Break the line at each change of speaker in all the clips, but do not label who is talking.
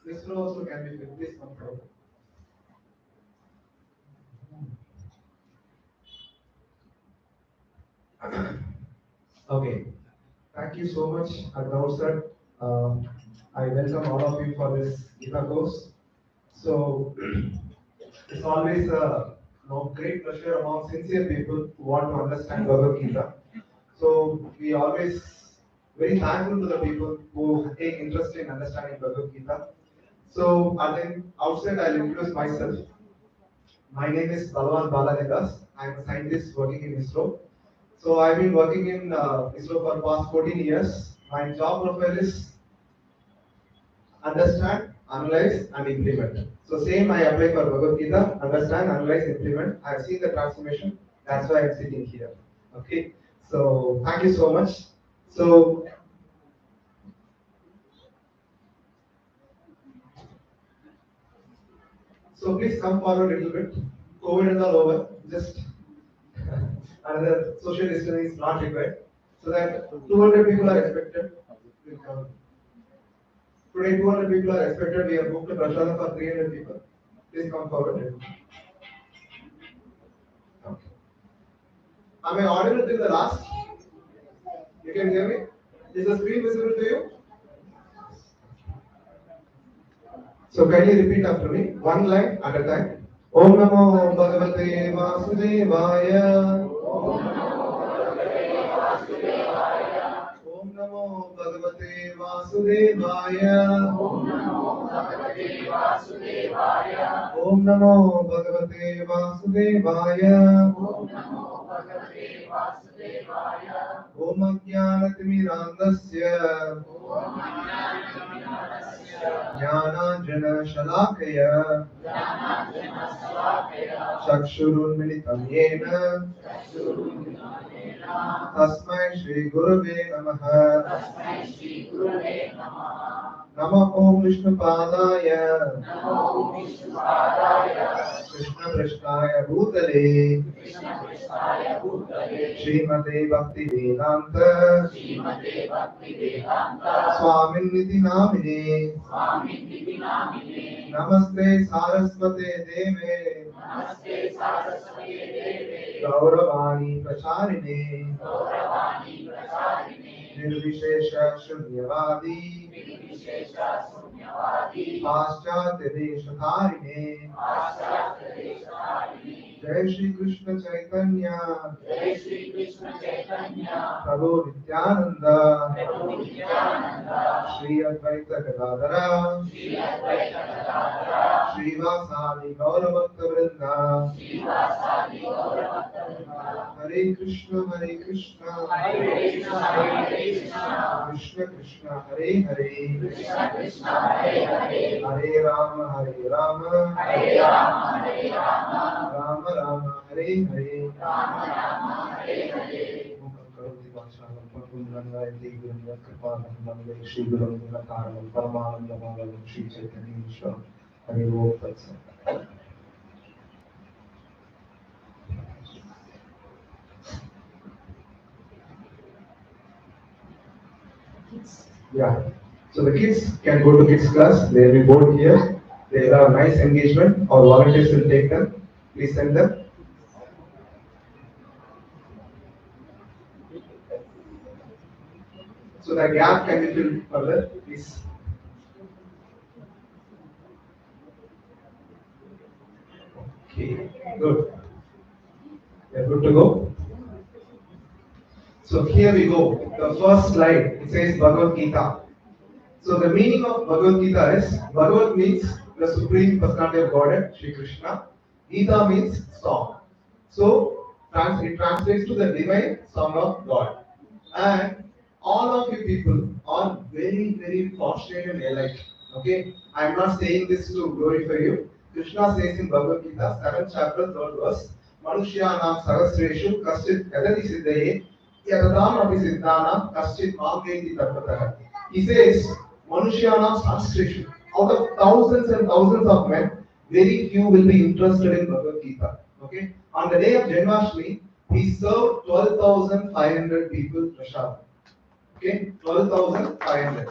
This row also can be filled. Please come forward. Okay. Thank you so much at the outset. I welcome all of you for this Gita course. So it's always a great pleasure among sincere people who want to understand Bhagavad Gita. So we always very thankful to the people who take interest in understanding Bhagavad Gita. So at the outset, I'll introduce myself. My name is Balavan. I am a scientist working in ISRO. So I've been working in ISRO for the past 14 years. My job profile is understand, analyze, and implement. So same I apply for Bhagavad Gita, understand, analyze, implement. I've seen the transformation. That's why I'm sitting here. Okay. So thank you so much. So please come forward a little bit. COVID is all over. Just another social distancing is not required. So that 200 people are expected. Today 200 people are expected. We have booked a prashadam for 300 people. Please come forward. Okay. Am I audible till the last? You can hear me? Is the screen visible to you? So kindly repeat after me, one line at a time. Om Namo Bhagavate Vasudevaya. Om Namo Bhagavate Vasudevaya. Om Namo Bhagavate Vasudevaya. Om Namo Bhagavate Vasudevaya. Om Namo Bhagavate Vasudevaya. Om Ajnanatimirandasya. Om Jnananjana Shalakaya. Chakshurunmilitam yena. Tasmai Shri Gurave Namaha. Nama Om Vishnu Padaya. Krishna Krishnaya Bhutale. Srimate Bhakti Vedanta. Swamin Niti Namine. Namaste Saraswate Deve. Gauravani Pracharine. Nirvishesha Shunyavadi. Paschatya Deshatharine. Jai Shri Krishna Chaitanya. Prabhu Nityananda. Shri Advaita Gadadhara. Shri Vasadi Gauravakta Vrinda. Hare Krishna Hare Krishna. Krishna Krishna Hare Hare. Hare Rama Hare Rama. Rama Rama Hare Hare. Yeah. So the kids can go to kids class. They will be bored here. They will have nice engagement. Our volunteers will take them. Please send them. So the gap can be filled further, please. Okay, good. We're good to go. So here we go. The first slide, it says Bhagavad Gita. So the meaning of Bhagavad Gita is Bhagavad means the supreme personality of Godhead, Sri Krishna. Gita means song. So it translates to the divine song of God. And all of you people are very, very fortunate and elect. Okay? I am not saying this to glorify you. Krishna says in Bhagavad Gita, 7th chapter, 3rd verse, Manushyanam Sahasreshu Kaschit Yadati Siddhaye Yadadam Api Siddhanam Kaschit Mamveti Tattvatah. He says, Manushyanam Sahasreshu. Out of thousands and thousands of men, very few will be interested in Bhagavad Gita. Okay? On the day of Janmashtami, we served 12,500 people prasad. Okay, 12,500.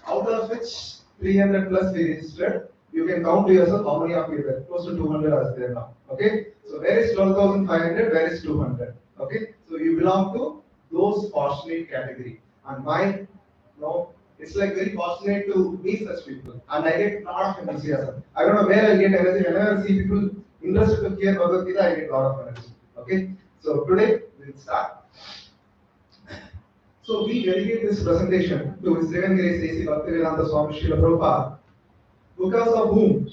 Out of which 300 plus we registered. You can count to yourself how many of you there. Close to 200 are there now. Okay, so where is 12,500? Where is 200? Okay, so you belong to those fortunate category. And my, it's like very fortunate to meet such people. And I get a lot of enthusiasm. I don't know where I get energy. Whenever I see people interested to hear Bhagavad Gita, I get a lot of energy. Okay, so today we'll start. So we dedicate this presentation to His Divine Grace A.C. Bhaktivedanta Swami Srila Prabhupada, because of whom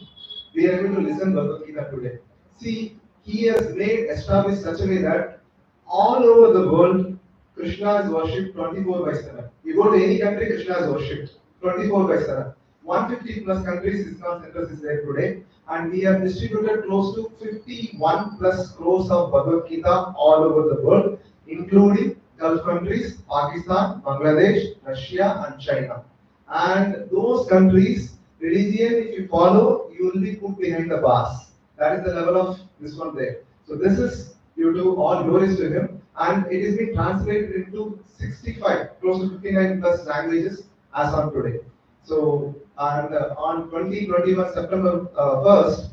we are able to listen Bhagavad Gita today. See, He has made established such a way that all over the world, Krishna is worshipped 24 by 7. You go to any country, Krishna is worshipped 24 by 7. 150 plus countries ISKCON centers is there today, and we have distributed close to 51 plus crores of Bhagavad Gita all over the world, including Gulf countries, Pakistan, Bangladesh, Russia, and China. And those countries, religion, if you follow, you will be put behind the bars. That is the level of this one there. So this is due to all glories to Him, and it is being translated into 65, close to 59 plus languages as on today. So, and on 2021 September 1st,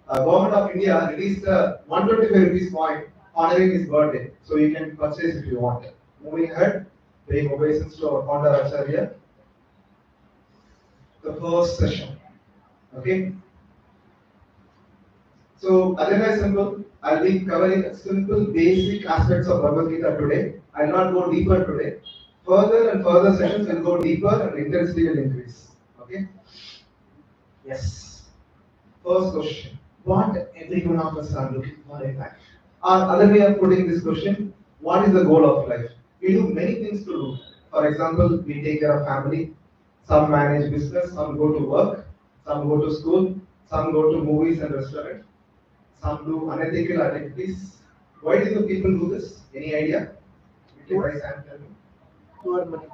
Government of India released a 125 rupees coin honoring his birthday. So you can purchase if you want. Moving ahead, paying obeisance to our founder Acharya. The first session. Okay. So otherwise simple, I'll be covering simple basic aspects of Bhagavad Gita today. I'll not go deeper today. Further and further sessions will go deeper and intensity will increase. Okay? Yes. First question. What every one of us are looking for in life? Or other way of putting this question, what is the goal of life? We do many things to do. For example, we take care of family, some manage business, some go to work, some go to school, some go to movies and restaurants, some do unethical activities. Why do the people do this? Any idea? You can raise hand, tell me. For money.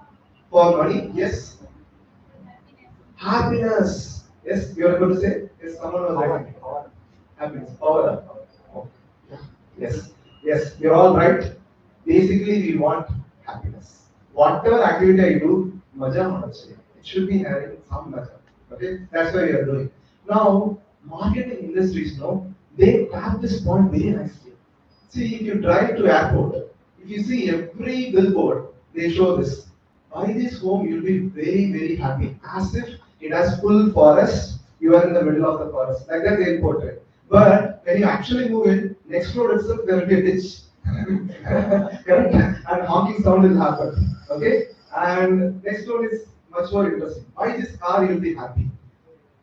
For money, yes. Happiness. Yes, you are going to say? Yes, someone was writing. Happiness. Power. Yes. Yes, you're all right. Basically, we want happiness. Whatever activity I do, maja hona chahiye. It should be having some maja. Okay, that's why we are doing. Now, marketing industries, they tap this point very nicely. See, if you drive to airport, if you see every billboard, they show this. Buy this home, you'll be very, very happy. As if it has full forest, you are in the middle of the forest. Like that they'll portray. But when you actually move in, next road itself there will be a ditch. Correct? And honking sound will happen. Okay? And next road is much more interesting. Buy this car, you'll be happy.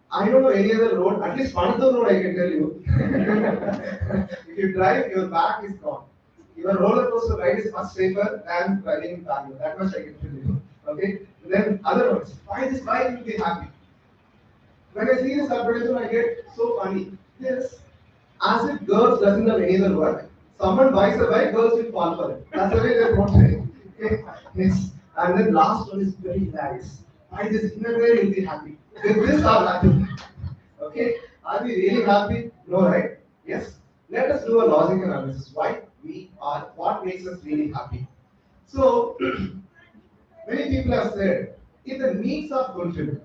I don't know any other road, at least Panathur road I can tell you. If you drive, your back is gone. Your roller coaster ride is much safer than driving in Bangalore. That much I can tell you. Okay? Then other ones. Buy this bike, you'll be happy. When I see this advertisement, I get so funny. Yes, as if girls doesn't have any other work. Someone buys a bike, girls will fall for it. That's the way they're portraying. Okay? Yes. And then last one is very nice. By this inner way, you'll be happy. With this, I'm happy. Okay? Are we really happy? No, right? Yes. Let us do a logical analysis. Why we are, what makes us really happy? So, many people have said, if the needs are fulfilled,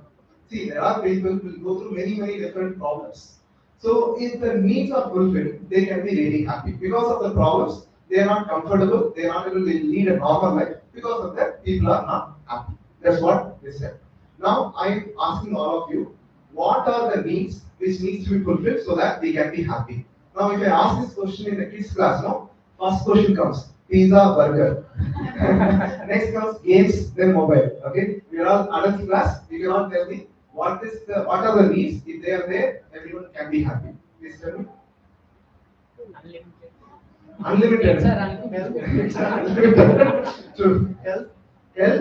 see, there are people who will go through many different problems. So, if the needs are fulfilled, they can be really happy. Because of the problems, they are not comfortable, they are not able to lead a normal life. Because of that, people are not happy. That's what they said. Now, I'm asking all of you, what are the needs which needs to be fulfilled so that we can be happy? Now, if I ask this question in the kids class, no, first question comes pizza, burger. Next comes games, then mobile. Okay, we are all adult class. You cannot tell me what are the needs. If they are there, everyone can be happy. Please tell me. Unlimited. It's unlimited. True. Health,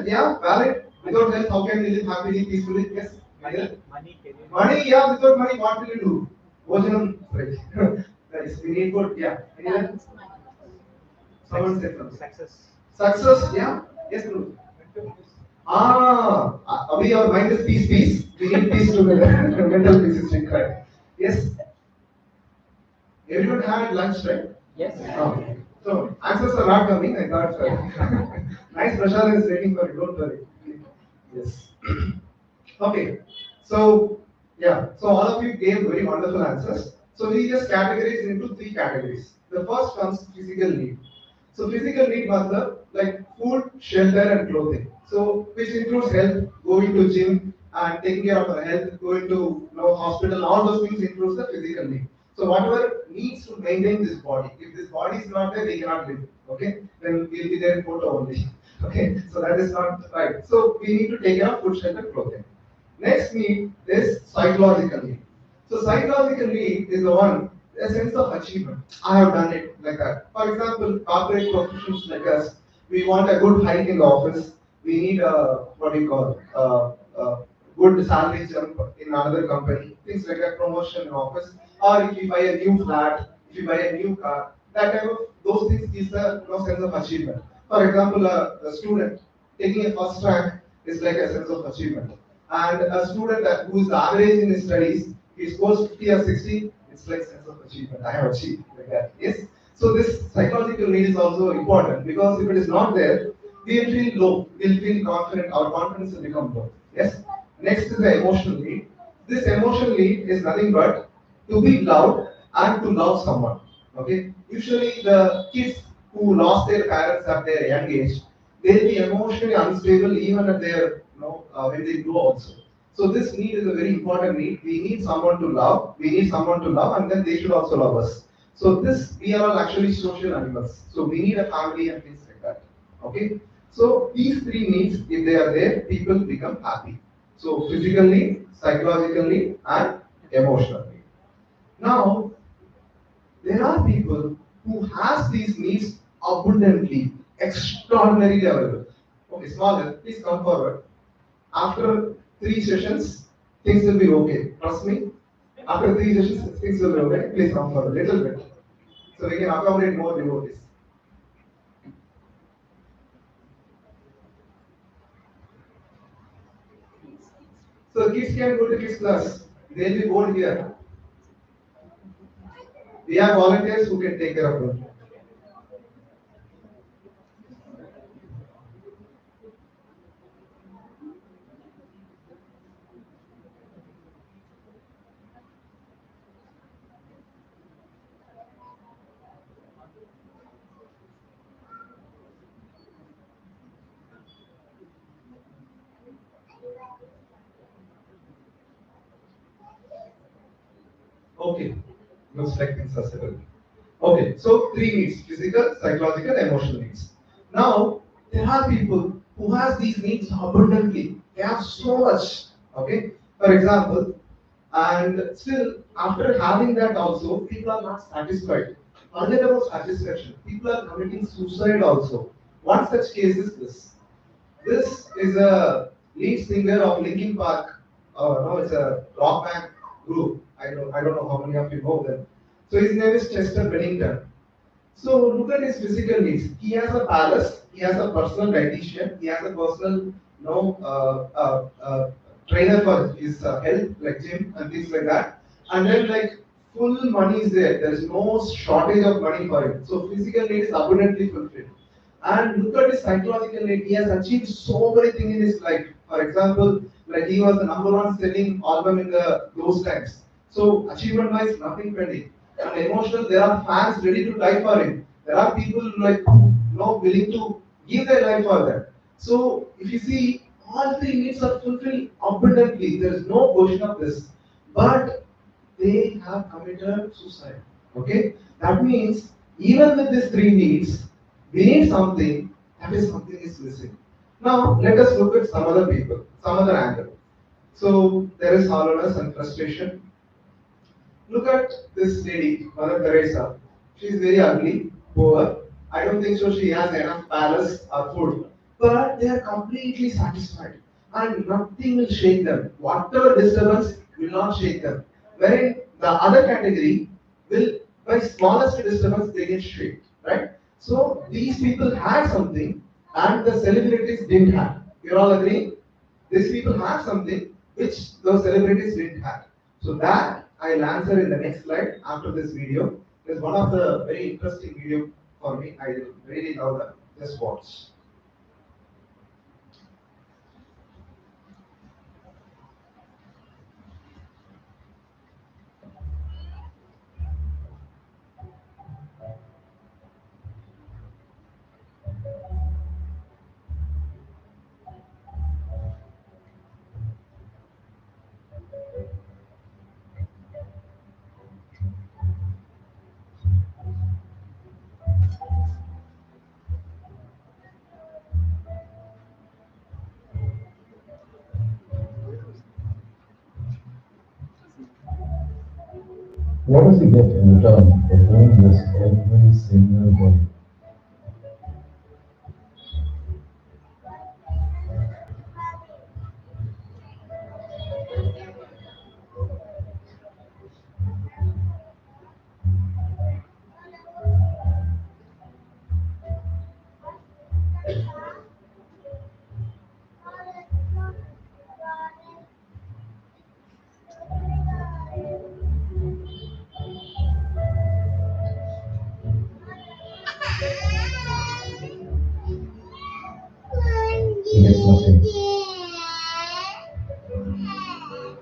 yeah, valid. Without health, how can we live happily, peacefully? Yes. Money, yeah. Without money, what will you do? Bhojanam, right? Nice. We need food, yeah. Anyone? Someone said something. Success, yeah. Yes, true. We our mind is peace. We need peace together. Mental peace is required. Yes. Everyone had lunch, right?
Yes.
So answers are not coming. I thought. Nice. Prashant is waiting for you. Don't worry. Yes. Okay. So yeah. So all of you gave very wonderful answers. So we just categorize into three categories. The first comes physical need. So physical need matlab like food, shelter, and clothing. So which includes health, going to gym and taking care of our health, going to hospital. All those things includes the physical need. So whatever needs to maintain this body. If this body is not there, we cannot live. Okay, then we'll be there in photo only. Okay, so that is not right. So we need to take care of food, shelter, clothing. Next need is psychological need. So psychological need is the one, a sense of achievement. I have done it like that. For example, corporate professionals like us, we want a good hike in the office. We need a what do you call good salary jump in another company. Things like that, promotion in office, or if you buy a new flat, if you buy a new car, that type of those things is the sense of achievement. For example, a student taking a first rank is like a sense of achievement. And a student who is average in his studies, he scores 50 or 60, it's like sense of achievement. I have achieved like that. Yes. So this psychological need is also important because if it is not there, we will feel low, we'll feel confident, our confidence will become low. Yes. Next is the emotional need. This emotional need is nothing but to be loved and to love someone. Okay. Usually the kids who lost their parents at their young age, they'll be emotionally unstable even at their when they grow also. So this need is a very important need. We need someone to love. We need someone to love, and then they should also love us. So this we are all actually social animals. So we need a family and things like that. Okay. So these three needs, if they are there, people become happy. So physical need, psychological need, and emotional need. Now there are people who has these needs abundantly, extraordinarily available. Okay, smaller, please come forward. After 3 sessions, things will be okay. Trust me. After 3 sessions, things will be okay. Please come forward a little bit. So we can accommodate more devotees. So kids can go to kids class. They'll be bored here. We have volunteers who can take care of them. Okay. Looks like things are settled. Okay, so three needs: physical, psychological, emotional needs. Now, there are people who has these needs abundantly. They have so much. Okay, for example, and still after having that also, people are not satisfied. Forget about satisfaction. People are committing suicide also. One such case is this. This is a lead singer of Linkin Park. No, it's a rock band group. I don't know how many of you know them. So his name is Chester Bennington. So look at his physical needs. He has a palace. he has a personal dietitian, he has a personal, trainer for his health, like gym and things like that. And then like full money is there. There is no shortage of money for him. So physical need is abundantly fulfilled. And look at his psychological need. He has achieved so many things in his life. For example, like he was the number one selling album in those times. So achievement wise, nothing pending. And emotional, there are fans ready to die for him. There are people like willing to give their life for them. So if you see, all three needs are fulfilled abundantly. There is no question of this. But they have committed suicide. Okay? That means even with these three needs, we need something, that is something is missing. Now let us look at some other people, some other angle. So there is hollowness and frustration. Look at this lady, Mother Teresa. She is very ugly, poor. I don't think so she has enough palace or food. But they are completely satisfied. And nothing will shake them. Whatever disturbance will not shake them. Wherein the other category will, by smallest disturbance, they get shaken. Right? So these people had something and the celebrities didn't have. You all agree? These people have something which those celebrities didn't have. So that I'll answer in the next slide after this video. It's one of the very interesting video for me. I really love that. Just watch.
What does he get in return for doing this every single day? He gets nothing.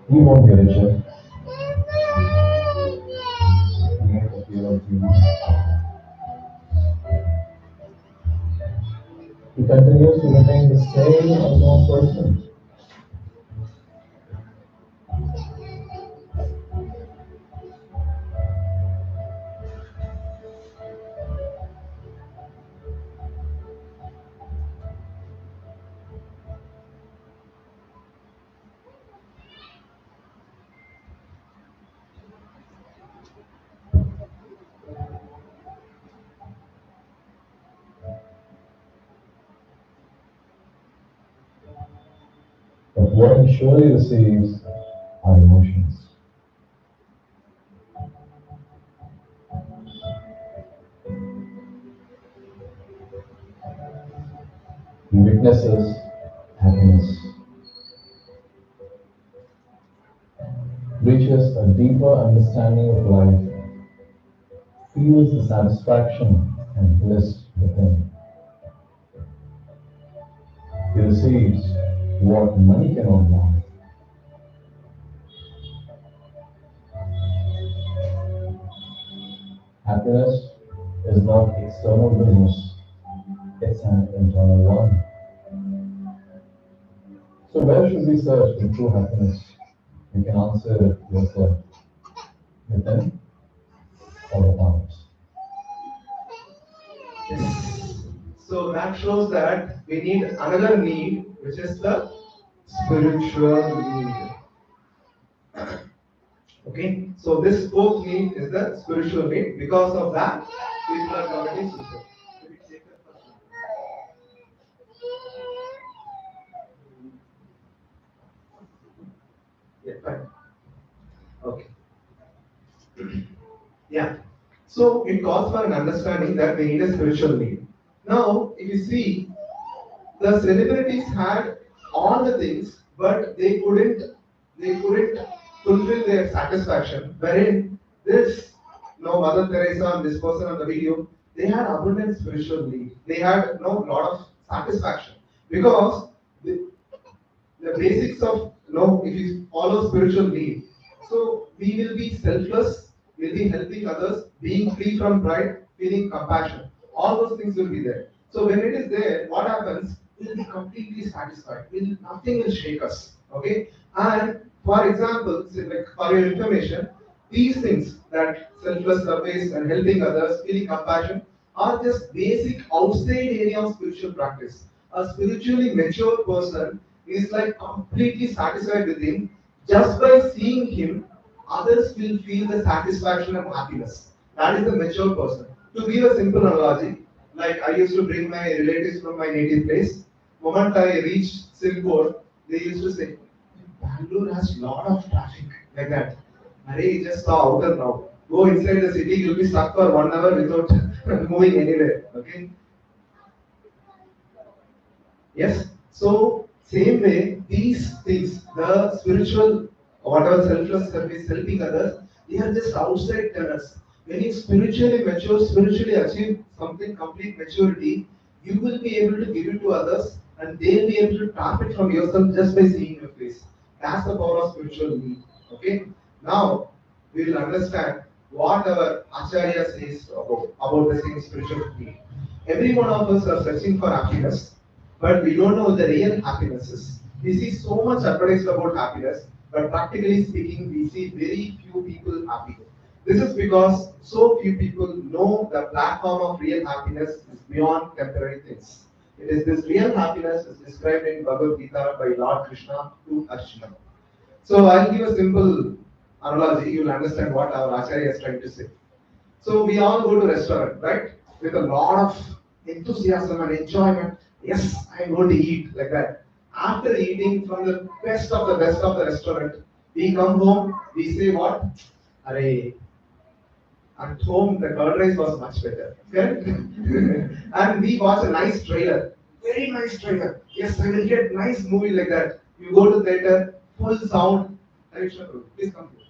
He won't get a check. He won't appear on TV. He continues to remain the same unknown person. But what he surely receives are emotions. He witnesses happiness, reaches a deeper understanding of life, feels the satisfaction and bliss within. He receives what money cannot buy. Happiness is not external business, it's an internal one. So where should we search for true happiness? You can answer it yourself. Within or without?
Yes. So that shows that we need another need, which is the spiritual need. Okay, so this fourth need is the spiritual need. Because of that, people are committing suicide. Should we take that first one? Yeah, fine. Okay. Yeah. So it calls for an understanding that we need a spiritual need. Now, if you see, the celebrities had all the things, but they couldn't fulfill their satisfaction. Wherein this, Mother Teresa and this person on the video, they had abundant spiritual need. They had lot of satisfaction because the basics of if you follow spiritual need, so we will be selfless, we'll be helping others, being free from pride, feeling compassion. All those things will be there. So when it is there, what happens? We'll be completely satisfied. Nothing will shake us. Okay? And for example, say like for your information, these things that selfless service and helping others, feeling compassion are just basic outside area of spiritual practice. A spiritually mature person is like completely satisfied with him. Just by seeing him, others will feel the satisfaction and happiness. That is the mature person. To give a simple analogy, like I used to bring my relatives from my native place. Moment I reached Silpur, they used to say, Bangalore has lot of traffic like that. Arey, just saw outer now. Go inside the city, you'll be stuck for 1 hour without moving anywhere. Okay. Yes. So same way, these things, the spiritual, whatever selfless service, helping others, they are just outside tenors. When you spiritually mature, spiritually achieve something complete maturity, you will be able to give it to others, and they'll be able to tap it from yourself just by seeing your face. That's the power of spiritual need. Okay. Now we will understand what our Acharya says about the same spiritual need. Every one of us are searching for happiness, but we don't know the real happiness is. We see so much advertised about happiness, but practically speaking, we see very few people happy. This is because so few people know the platform of real happiness is beyond temporary things. It is this real happiness is described in Bhagavad Gita by Lord Krishna to Arjuna. So I'll give a simple analogy. You'll understand what our Acharya is trying to say. So we all go to restaurant, right? With a lot of enthusiasm and enjoyment. Yes, I'm going to eat like that. After eating from the best of the restaurant, we come home, we say what? Array, at home the curd rice was much better. Correct? And we watch a nice trailer. Very nice trailer. Yes, I will get nice movie like that. You go to theater, full sound. Harishna, please come here.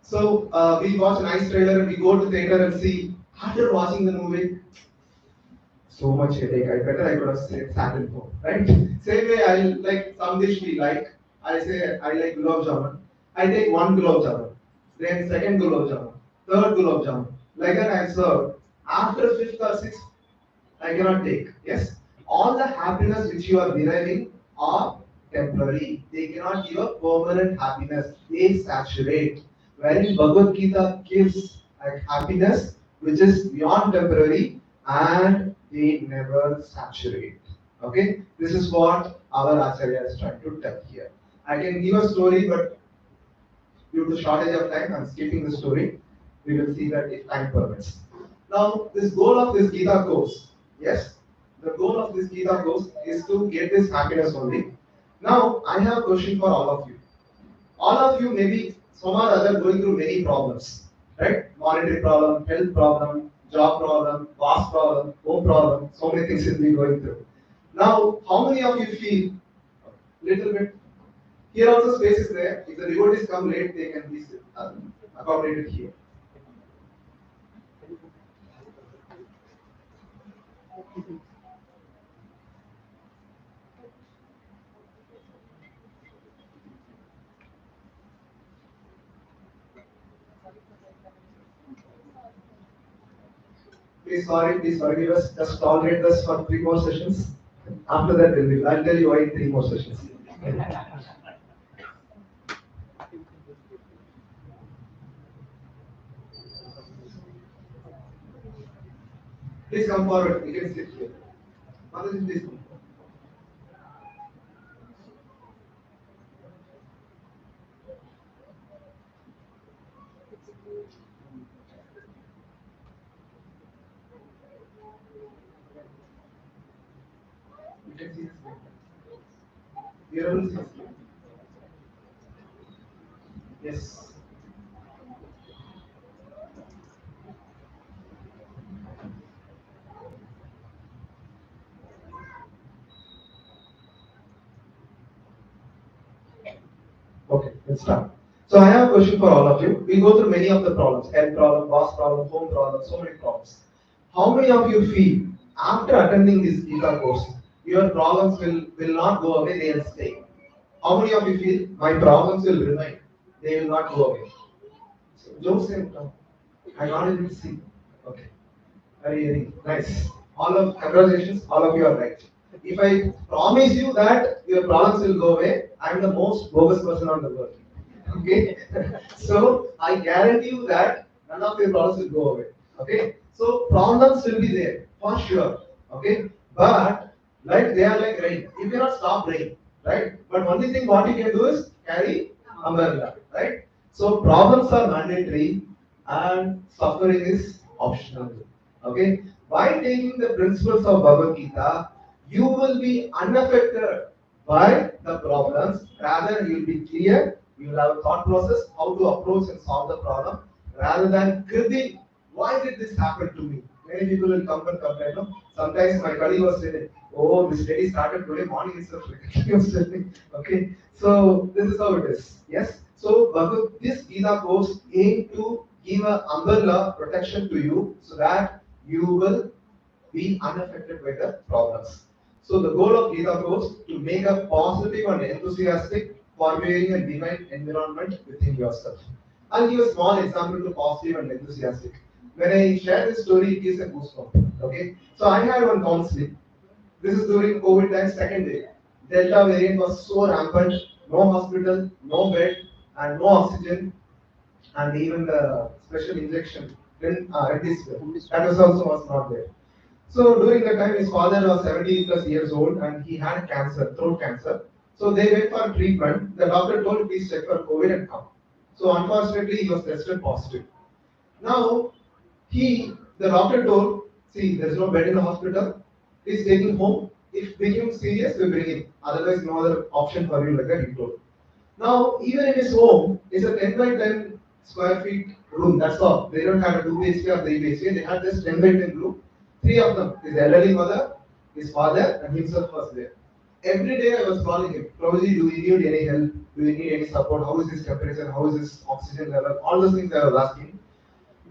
So we watch a nice trailer and we go to theater and see. After watching the movie, so much headache. I better I could have sat at home, right? Same way I like some dish we like. I say I like gulab jamun. I take one gulab jamun, then second gulab jamun, third gulab jamun. Like that I serve. After fifth or sixth, I cannot take. Yes, all the happiness which you are deriving are temporary. They cannot give a permanent happiness. They saturate. Wherein Bhagavad Gita gives a happiness which is beyond temporary and they never saturate. Okay, this is what our Acharya is trying to tell here. I can give a story, but due to shortage of time, I'm skipping the story. We will see that if time permits. Now, this goal of this Gita course, yes, the goal of this Gita course is to get this happiness only. Now, I have a question for all of you. All of you may be some or other going through many problems, right? Monetary problem, health problem, job problem, boss problem, home problem, so many things will be going through. Now, how many of you feel little bit here also space is there. If the devotees come late, they can be accommodated here. Please forgive us. Just tolerate us for 3 more sessions. After that, I'll tell you why 3 more sessions. Please come forward. You can sit here. Mataji, please come forward. You can see this. You are able to see. Yes. Okay, let's start. So I have a question for all of you. We go through many of the problems, health problem, boss problem, home problem, so many problems. How many of you feel after attending this Gita course, your problems will not go away, they will stay? How many of you feel my problems will remain, they will not go away? So don't say no. I not able to see. Okay. Very nice. All of congratulations, all of you are right. If I promise you that your problems will go away, I am the most bogus person on the world. Okay, so I guarantee you that none of your problems will go away. Okay, so problems will be there for sure. Okay, but like they are like rain. You cannot stop rain, right? But only thing what you can do is carry umbrella, right? So problems are mandatory and suffering is optional. Okay, by taking the principles of Bhagavad Gita, you will be unaffected by the problems. Rather, you will be clear. You will have a thought process how to approach and solve the problem, rather than cribbing. Why did this happen to me? Many people will come and complain. No? Sometimes my colleague was saying, "Oh, this lady started today morning itself." He was telling, okay, so this is how it is. Yes. So this Gita course aim to give an umbrella protection to you so that you will be unaffected by the problems. So the goal of Gita course to make a positive and enthusiastic, forbearing and divine environment within yourself. I'll give a small example to positive and enthusiastic. When I share this story, it gives a goosebump. Okay, so I had one counseling. This is during COVID time, second day. Delta variant was so rampant, no hospital, no bed, and no oxygen, and even the special injection, that was also was not there. So during that time, his father was 70 plus years old and he had cancer, throat cancer. So they went for treatment. The doctor told, please check for COVID and come. So unfortunately, he was tested positive. Now, the doctor told, see, there's no bed in the hospital. Please take him home. If became serious, we bring him. Otherwise, no other option for you, like that he told. Now, even in his home, it's a 10 by 10 square feet room. That's all. They don't have a 2 BHK or 3 BHK. They had just 10 by 10 room. Three of them. His elderly mother, his father, and himself was there. Every day I was calling him. Prabhuji, do you need any help? Do you need any support? How is his temperature? How is his oxygen level? All those things I was asking.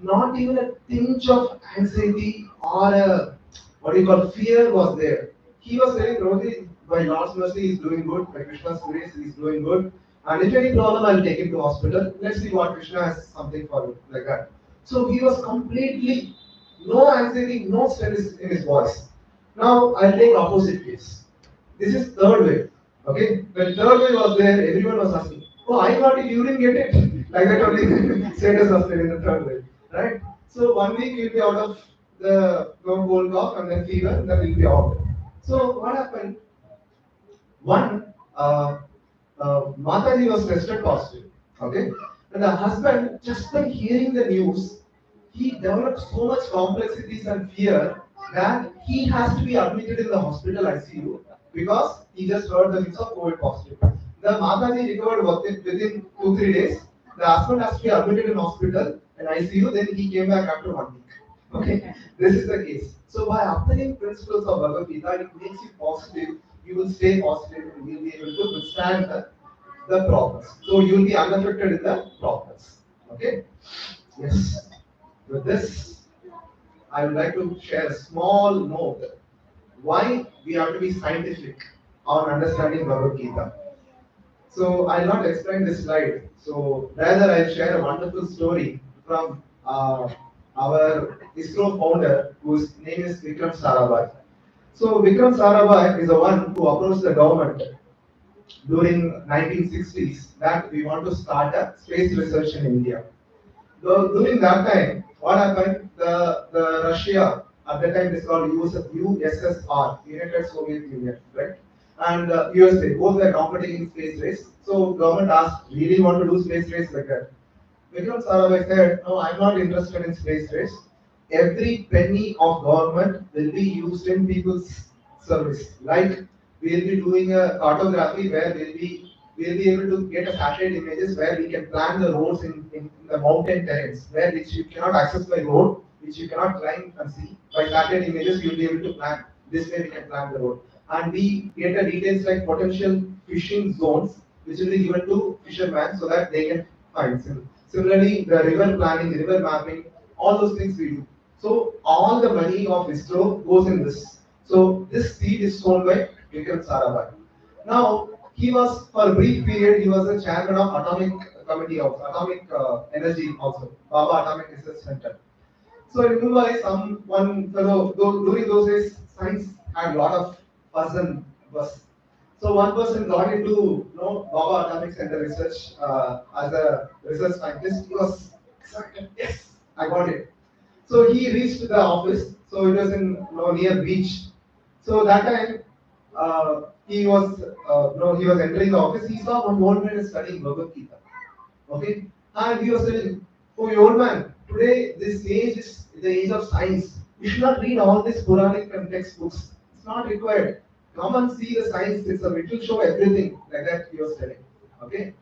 Not even a tinge of anxiety or a what do you call fear was there. He was saying, Rohit, by Lord's mercy, he's doing good. By Krishna's grace, he's doing good. And if any problem, I'll take him to hospital. Let's see what Krishna has something for him, like that. So he was completely no anxiety, no stress in his voice. Now I'll take opposite case. This is third wave. Okay, when third wave was there, everyone was asking, "Oh, I got it, you didn't get it." Like that only status was there in the third wave, right? So 1 week you'll be out of the cold cough and then fever, and then you'll be out. So what happened? One, Mataji was tested positive. Okay, and the husband, just by hearing the news, he developed so much complexities and fear that he has to be admitted in the hospital ICU because he just heard the news of COVID positive. The Mataji recovered within 2-3 days. The husband has to be admitted in hospital and ICU. Then he came back after 1 week. Okay, this is the case. So by applying principles of Bhagavad Gita, it makes you positive. You will stay positive and you'll be able to withstand the problems. So you will be unaffected in the problems. Okay. Yes. With this, I would like to share a small note why we have to be scientific on understanding Bhagavad Gita. So I'll not explain this slide. So rather, I'll share a wonderful story from our ISRO founder, whose name is Vikram Sarabhai. So Vikram Sarabhai is the one who approached the government during 1960s that we want to start a space research in India. During that time, what happened? The Russia at that time is called USSR, United Soviet Union, right? And USA, both were competing in space race. So government asked, really want to do space race like that? Vikram Sarabhai said, no, I'm not interested in space race. Every penny of government will be used in people's service. Like we'll be doing a cartography where we'll be able to get a satellite images where we can plan the roads in the mountain terrains where which you cannot access by road, which you cannot climb and see. By satellite images, you'll be able to plan. This way we can plan the road. And we get a details like potential fishing zones which will be given to fishermen so that they can find. Similarly, the river planning, the river mapping, all those things we do. So all the money of ISRO goes in this. So this seed is sold by Vikram Sarabhai. Now he was for a brief period he was the chairman of Atomic Committee of Atomic Energy also, Baba Atomic Research Center. So I remember some one fellow during those days science had a lot of fuss and fuss. So one person got into Baba Atomic Center research as a research scientist. He was excited. Yes, I got it. So he reached the office. So it was in near beach. So that time he was entering the office. He saw one old man studying Bhagavad Gita. Okay, and he was telling, "Oh, you old man, today this age is the age of science. You should not read all these Puranic and textbooks. It's not required. Come and see the science. It will show everything." Like that he was telling. Okay.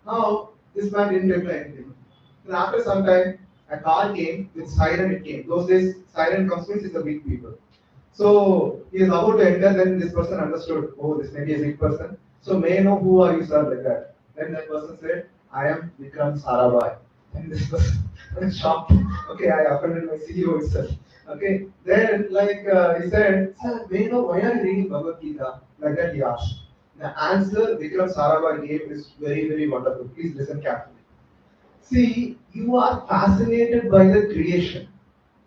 Now this man didn't reply anything. Then after some time, a car came with siren. It came. Those days, siren comes means it's a big people. So he is about to enter. Then this person understood. Oh, this may be a big person. So may I know who are you, sir? Like that. Then that person said, "I am Vikram Sarabhai." And this person shocked. Okay, I offended my CEO itself. Okay, then he said, "Sir, may I know why are you reading Bhagavad Gita?" Like that he asked. The answer Vikram Sarabhai gave is very, very wonderful. Please listen carefully. See, you are fascinated by the creation.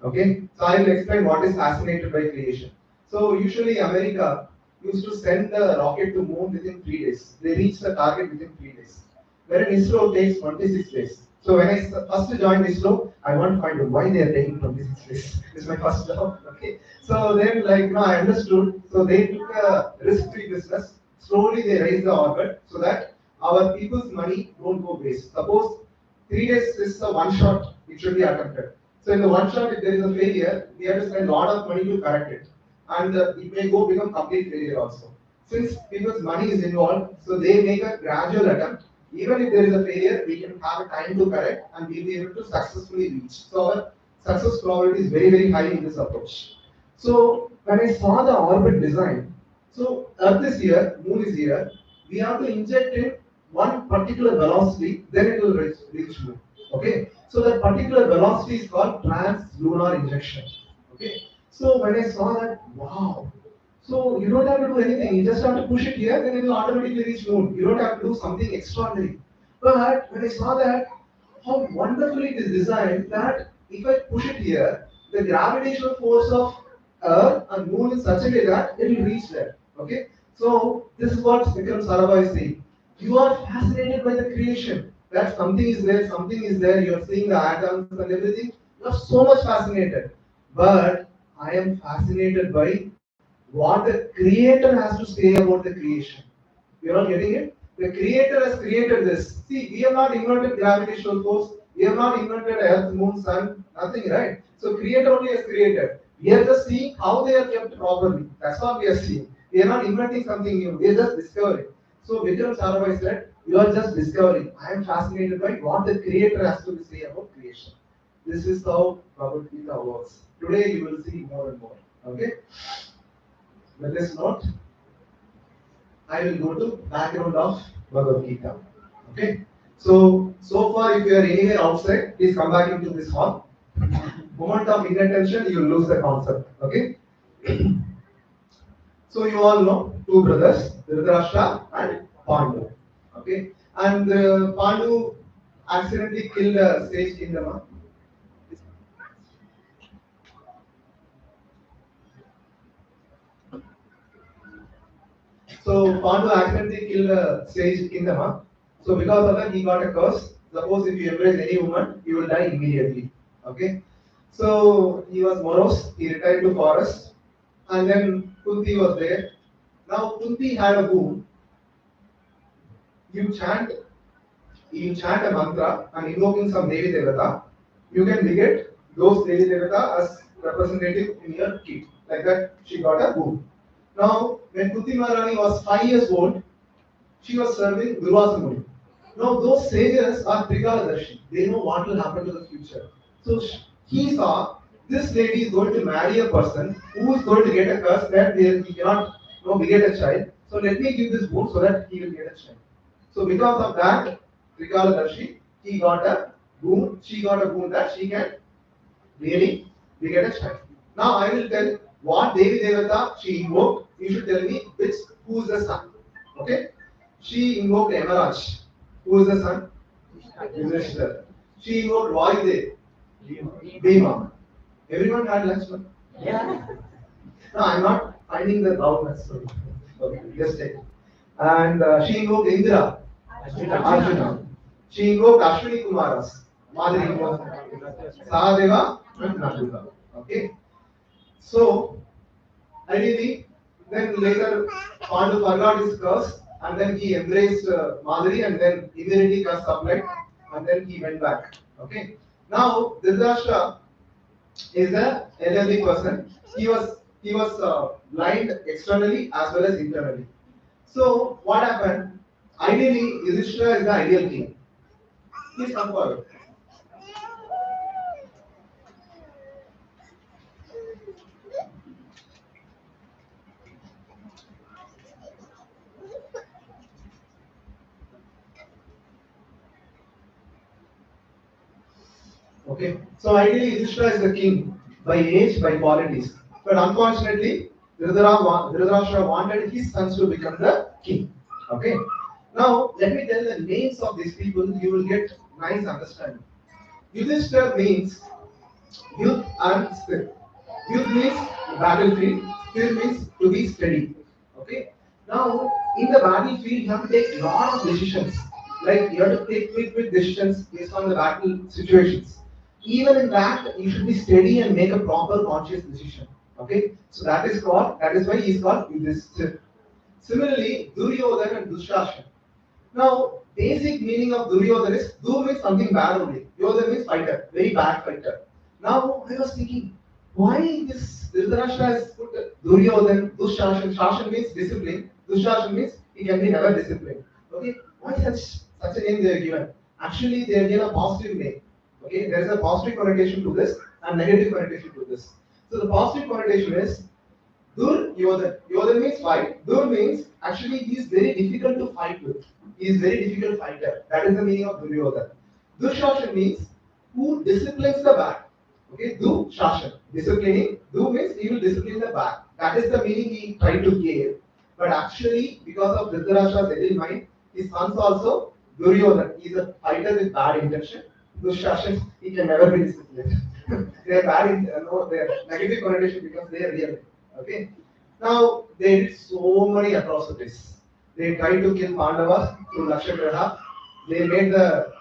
Okay, so I will explain what is fascinated by creation. So usually America used to send the rocket to moon within 3 days. They reach the target within 3 days. Wherein ISRO takes 26 days. So when I first joined ISRO, I want to find out why they are taking 26 days. It's my first job. Okay. So then I understood. So they took a risk-free business. Slowly they raised the orbit so that our people's money won't go waste. Suppose 3 days is a one shot, it should be attempted. So in the one shot, if there is a failure, we have to spend a lot of money to correct it. And it may become complete failure also. Since people's money is involved, so they make a gradual attempt. Even if there is a failure, we can have a time to correct and we'll be able to successfully reach. So our success probability is very, very high in this approach. So when I saw the orbit design, so Earth is here, Moon is here, we have to inject in one particular velocity, then it will reach Moon. Okay, so that particular velocity is called trans-lunar injection. Okay, so when I saw that, wow. So you don't have to do anything. You just have to push it here, then it will automatically reach Moon. You don't have to do something extraordinary. But when I saw that, how wonderfully it is designed that if I push it here, the gravitational force of Earth and Moon is such a way that it will reach there. Okay, so this is what Vikram Sarabhai is saying. You are fascinated by the creation. That something is there, something is there. You are seeing the atoms and everything. You are so much fascinated. But I am fascinated by what the creator has to say about the creation. You're not getting it? The creator has created this. See, we have not invented gravitational force. We have not invented earth, moon, sun, nothing, right? So creator only has created. We are just seeing how they are kept properly. That's what we are seeing. We are not inventing something new. We are just discovering. So Vikram Sarabhai said, you are just discovering. I am fascinated by what the creator has to say about creation. This is how Bhagavad Gita works. Today you will see more and more. Okay? With this note, I will go to background of Bhagavad Gita. Okay? So far, if you are anywhere outside, please come back into this hall. Moment of inattention, you will lose the concept. Okay? So you all know two brothers, Dhritarashtra and Pandu. Okay? And Pandu accidentally killed a sage kingdom. So Pandu accidentally killed a sage kingdom. So because of that, he got a curse. Suppose if you embrace any woman, you will die immediately. Okay. So he was morose. He retired to forest, and then Kunti was there. Now Kunti had a boon. You chant, you chant a mantra and invoking some Devi Devata. You can beget those Devi Devata as representative in your kit. Like that, she got a boon. Now, when Kunti Maharani was 5 years old, she was serving Durvasa Muni. Now, those sages are Trikaladarshi. They know what will happen to the future. So, he saw this lady is going to marry a person who is going to get a curse that he cannot beget a child. So, let me give this boon so that he will get a child. So because of that, Trikaladarshi, he got a boon, she got a boon that she can really beget a child. Now I will tell what Devi Devata she invoked. You should tell me who is the son. Okay? She invoked Emaraj. Who is the son? Yudhishthira. She invoked Vayudev. Bhima. Everyone had Lakshman.
Yeah.
No, I'm not finding the loudness. Sorry. Okay, just take it. And she invoked Indra. Arjuna. She invoked Ashwini Kumaras. Madhuri invoked Sahadeva and Nakula. Okay. So, ideally, then later Pandu forgot his curse and then he embraced Madhuri and then immunity got supplied and then he went back. Okay. Now, Dhritarashtra is an elderly person. He was blind externally as well as internally. So what happened? Ideally, Yudhishthira is the ideal king. Please come forward. Okay. So ideally, Yudhishthira is the king by age, by qualities. But unfortunately, Dhritarashtra wanted his sons to become the king. Okay. Now, let me tell the names of these people. You will get nice understanding. Yudhishthira means youth and sthir. Youth means battlefield. Sthir means to be steady. Okay. Now, in the battlefield, you have to take lot of decisions. Like you have to take quick decisions based on the battle situations. Even in that, you should be steady and make a proper conscious decision. Okay. So that is why he is called Yudhishthira. Similarly, Duryodhana and Dushashan. Now, basic meaning of Duryodhana is Du means something bad only. Yodhana means fighter, very bad fighter. Now, I was thinking, why this Dhritarashtra has put Duryodhana, Dushashan? Shashan means discipline. Dushashan means he can be never disciplined. Okay, why such a name they are given? Actually, they are given a positive name. Okay, there is a positive connotation to this and negative connotation to this. So the positive connotation is Dur Yodhan. Yodhan means fight. Dur means actually he is very difficult to fight with. He is very difficult fighter. That is the meaning of Duryodhan. Dushashan means who disciplines the back. Okay, Du Shashan. Disciplining. Du means he will discipline the back. That is the meaning he tried to give. But actually, because of Dhritarashtra's evil mind, his sons also Duryodhan. He is a fighter with bad intention. Dushashan, he can never be disciplined. They are bad in they are negative connotation because they are real. Okay. Now they did so many atrocities. They tried to kill Pandavas through Lakshagraha. They made the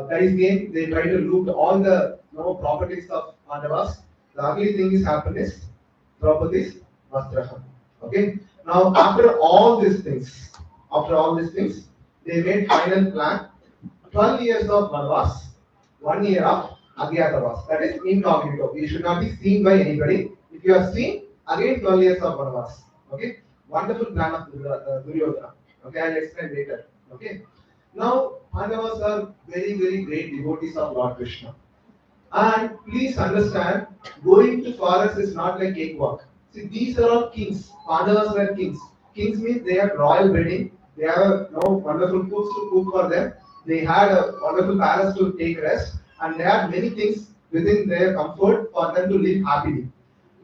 dice game. They tried to loot all the properties of Pandavas. The ugly thing is happened is Draupadi's Vastraha. Okay. Now after all these things, they made final plan. 12 years of Vanvas, 1 year of Agyatavas. That is incognito. You should not be seen by anybody. If you are seen, again 12 years of Vanvas. Okay. Wonderful plan of Duryodhana. Okay, I'll explain later. Okay. Now, Pandavas are very, very great devotees of Lord Krishna. And please understand, going to forest is not like cakewalk. See, these are all kings. Pandavas were kings. Kings means they have royal breeding. They have wonderful foods to cook for them. They had a wonderful palace to take rest, and they had many things within their comfort for them to live happily.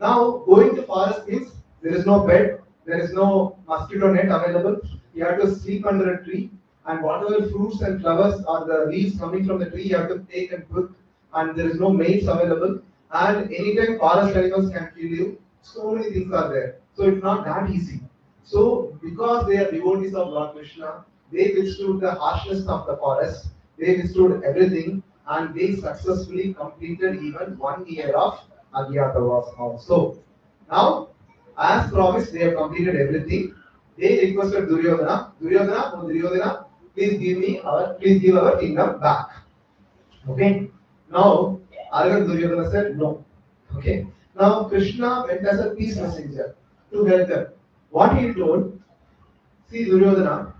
Now, going to forest means there is no bed, there is no mosquito net available. You have to sleep under a tree, and whatever fruits and flowers or the leaves coming from the tree, you have to take and cook. And there is no mates available. And anytime forest animals can kill you. So many things are there. So it's not that easy. So because they are devotees of Lord Krishna, they withstood the harshness of the forest. They withstood everything, and they successfully completed even 1 year of Agyatavas also. Now, as promised, they have completed everything. They requested Duryodhana, Duryodhana, please give our kingdom back. Okay. Now, Arjuna Duryodhana said no. Okay. Now, Krishna went as a peace messenger to help them. What he told, see Duryodhana,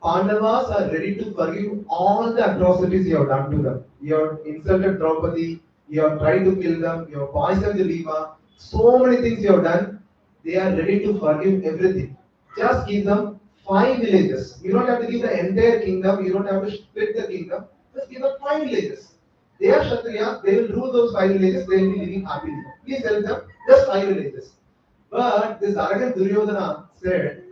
Pandavas are ready to forgive all the atrocities you have done to them. You have insulted Draupadi, you have tried to kill them, you have poisoned the Liva, so many things you have done. They are ready to forgive everything. Just give them 5 villages. You don't have to give the entire kingdom, you don't have to split the kingdom, just give them 5 villages. They are Kshatriya, they will rule those 5 villages, they will be living happily. Please tell them, just 5 villages. But this arrogant Duryodhana said,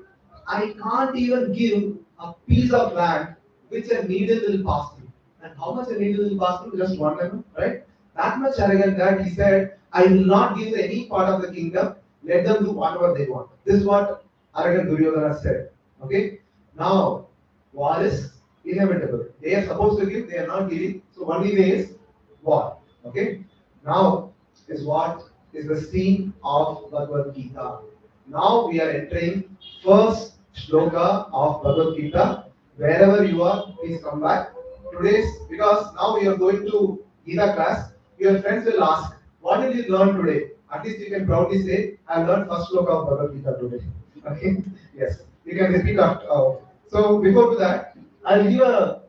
I can't even give a piece of land which a needle will pass through. And how much a needle will pass through? Just 1 mm, right? That much arrogant that he said, I will not give any part of the kingdom, let them do whatever they want. This is what arrogant Duryodhana said. Okay? Now, war is inevitable. They are supposed to give, they are not giving. So only way is war. Okay? Now is what is the scene of Bhagavad Gita. Now we are entering first shloka of Bhagavad Gita. Wherever you are, please come back. Today's, because now we are going to Gita class, your friends will ask, what did you learn today? At least you can proudly say, I learned first shloka of Bhagavad Gita today. Okay? Yes. You can repeat after. So before that, I'll give a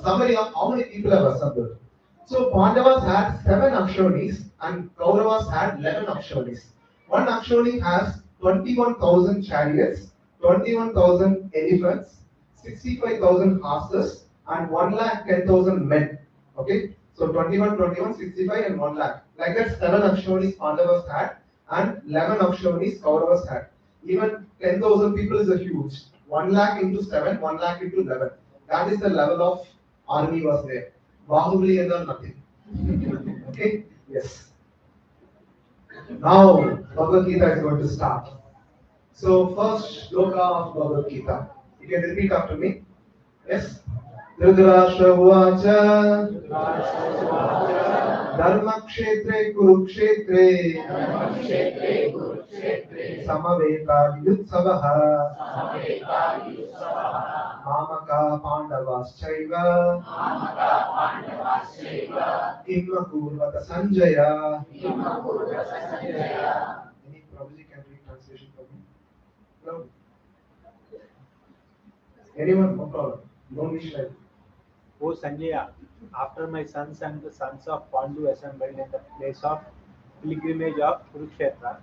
summary of how many people have assembled. So Pandavas had 7 Akshonis and Kauravas had 11 Akshonis. One Akshoni has 21,000 chariots, 21,000 elephants, 65,000 horses, and 1,10,000 men. Okay, so 21, 21, 65, and 1 lakh. Like that, 7 Akshonis Pandavas had, and 11 Akshonis Kauravas had. Even 10,000 people is a huge. 1 lakh into 7, 1 lakh into 11. That is the level of army was there. Bahubali and nothing. Okay? Yes. Now, Bhagavad Gita is going to start. So, first shloka of Bhagavad Gita. You can repeat after me. Yes? Dhritarashtra Uvacha Dharmakshetre Kurukshetre Samaveta Yutsavaha Mamaka Pandavaschaiva Imma Kurvata Sanjaya. Any Prabhuji can read translation for me? No? Anyone? No problem. No wish like.
O Sanjaya, after my sons and the sons of Pandu assembled in the place of pilgrimage of Kurukshetra,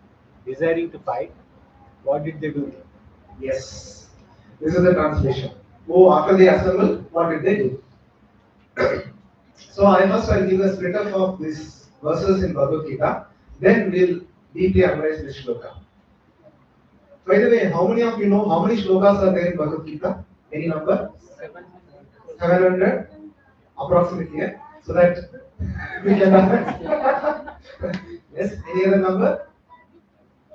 desiring to fight, what did they do?
Yes. This is the translation. Oh, after they assembled, what did they do? So I'll give a split up of these verses in Bhagavad Gita. Then we'll deeply analyze this shloka. By the way, how many of you know how many shlokas are there in Bhagavad Gita? Any number? 700 approximately, yeah? So that we can yes, any other number?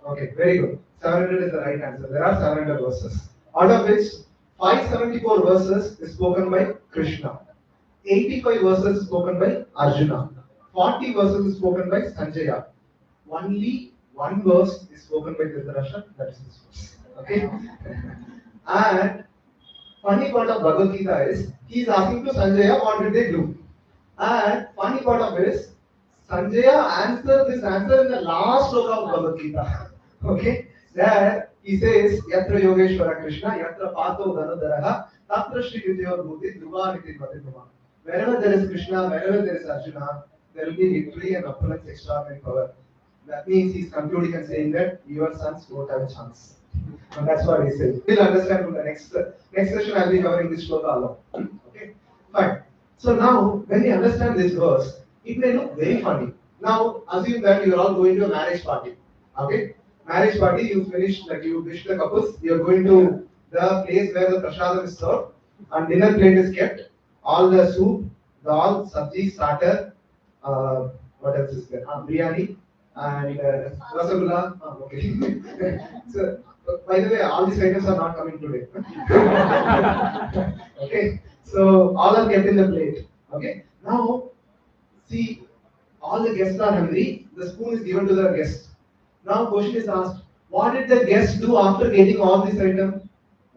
Okay, very good. 700 is the right answer. There are 700 verses. Out of which 574 verses is spoken by Krishna. 85 verses is spoken by Arjuna. 40 verses is spoken by Sanjaya. Only 1 verse is spoken by Dhritarashtra, that is this verse. Okay? And funny part of Bhagavad Gita is, he is asking to Sanjaya what did they do. And funny part of it is, Sanjaya answered this answer in the last sloka of Bhagavad Gita. Okay? There he says, Yatra Yogeshwara Krishna, Yatra Patho Dhanodaraha, Tatra Shri Vidyayor Bhuti, Dhruva Niti Madhidhuma. Wherever there is Krishna, wherever there is Arjuna, there will be victory and opponent's extraordinary power. That means he's concluding and saying that your sons won't have a chance. And that's what he says. We'll understand from the next session. I'll be covering this shloka alone. Okay, fine. So now, when we understand this verse, it may look very funny. Now, assume that you are all going to a marriage party. Okay, marriage party. You finish, like you wish the couples. You are going to the place where the prasadam is served, and dinner plate is kept. All the soup, dal, sabji, starter. What else is there? Biryani and rasgulla. Okay. So, by the way, all these items are not coming today. Okay, so all are kept in the plate. Okay, now see, all the guests are hungry. The spoon is given to the guest. Now, question is asked: what did the guests do after getting all these items?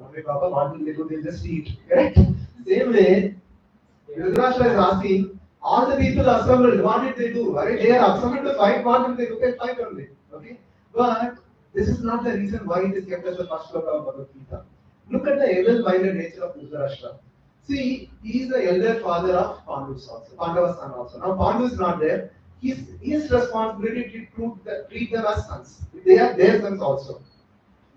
Okay, Papa, what will they do? They just eat. Correct. Same way, Dhritarashtra is asking: all the people assembled, what did they do? Right? They are assembled to fight. What did they do? They fight only. Okay, but this is not the reason why it is kept as the first shloka of Bhagavad Gita. Look at the evil-minded nature of Dhritarashtra. See, he is the elder father of Pandu's also, Pandava's son also. Now Pandu is not there. His responsibility to treat them as sons. They are their sons also.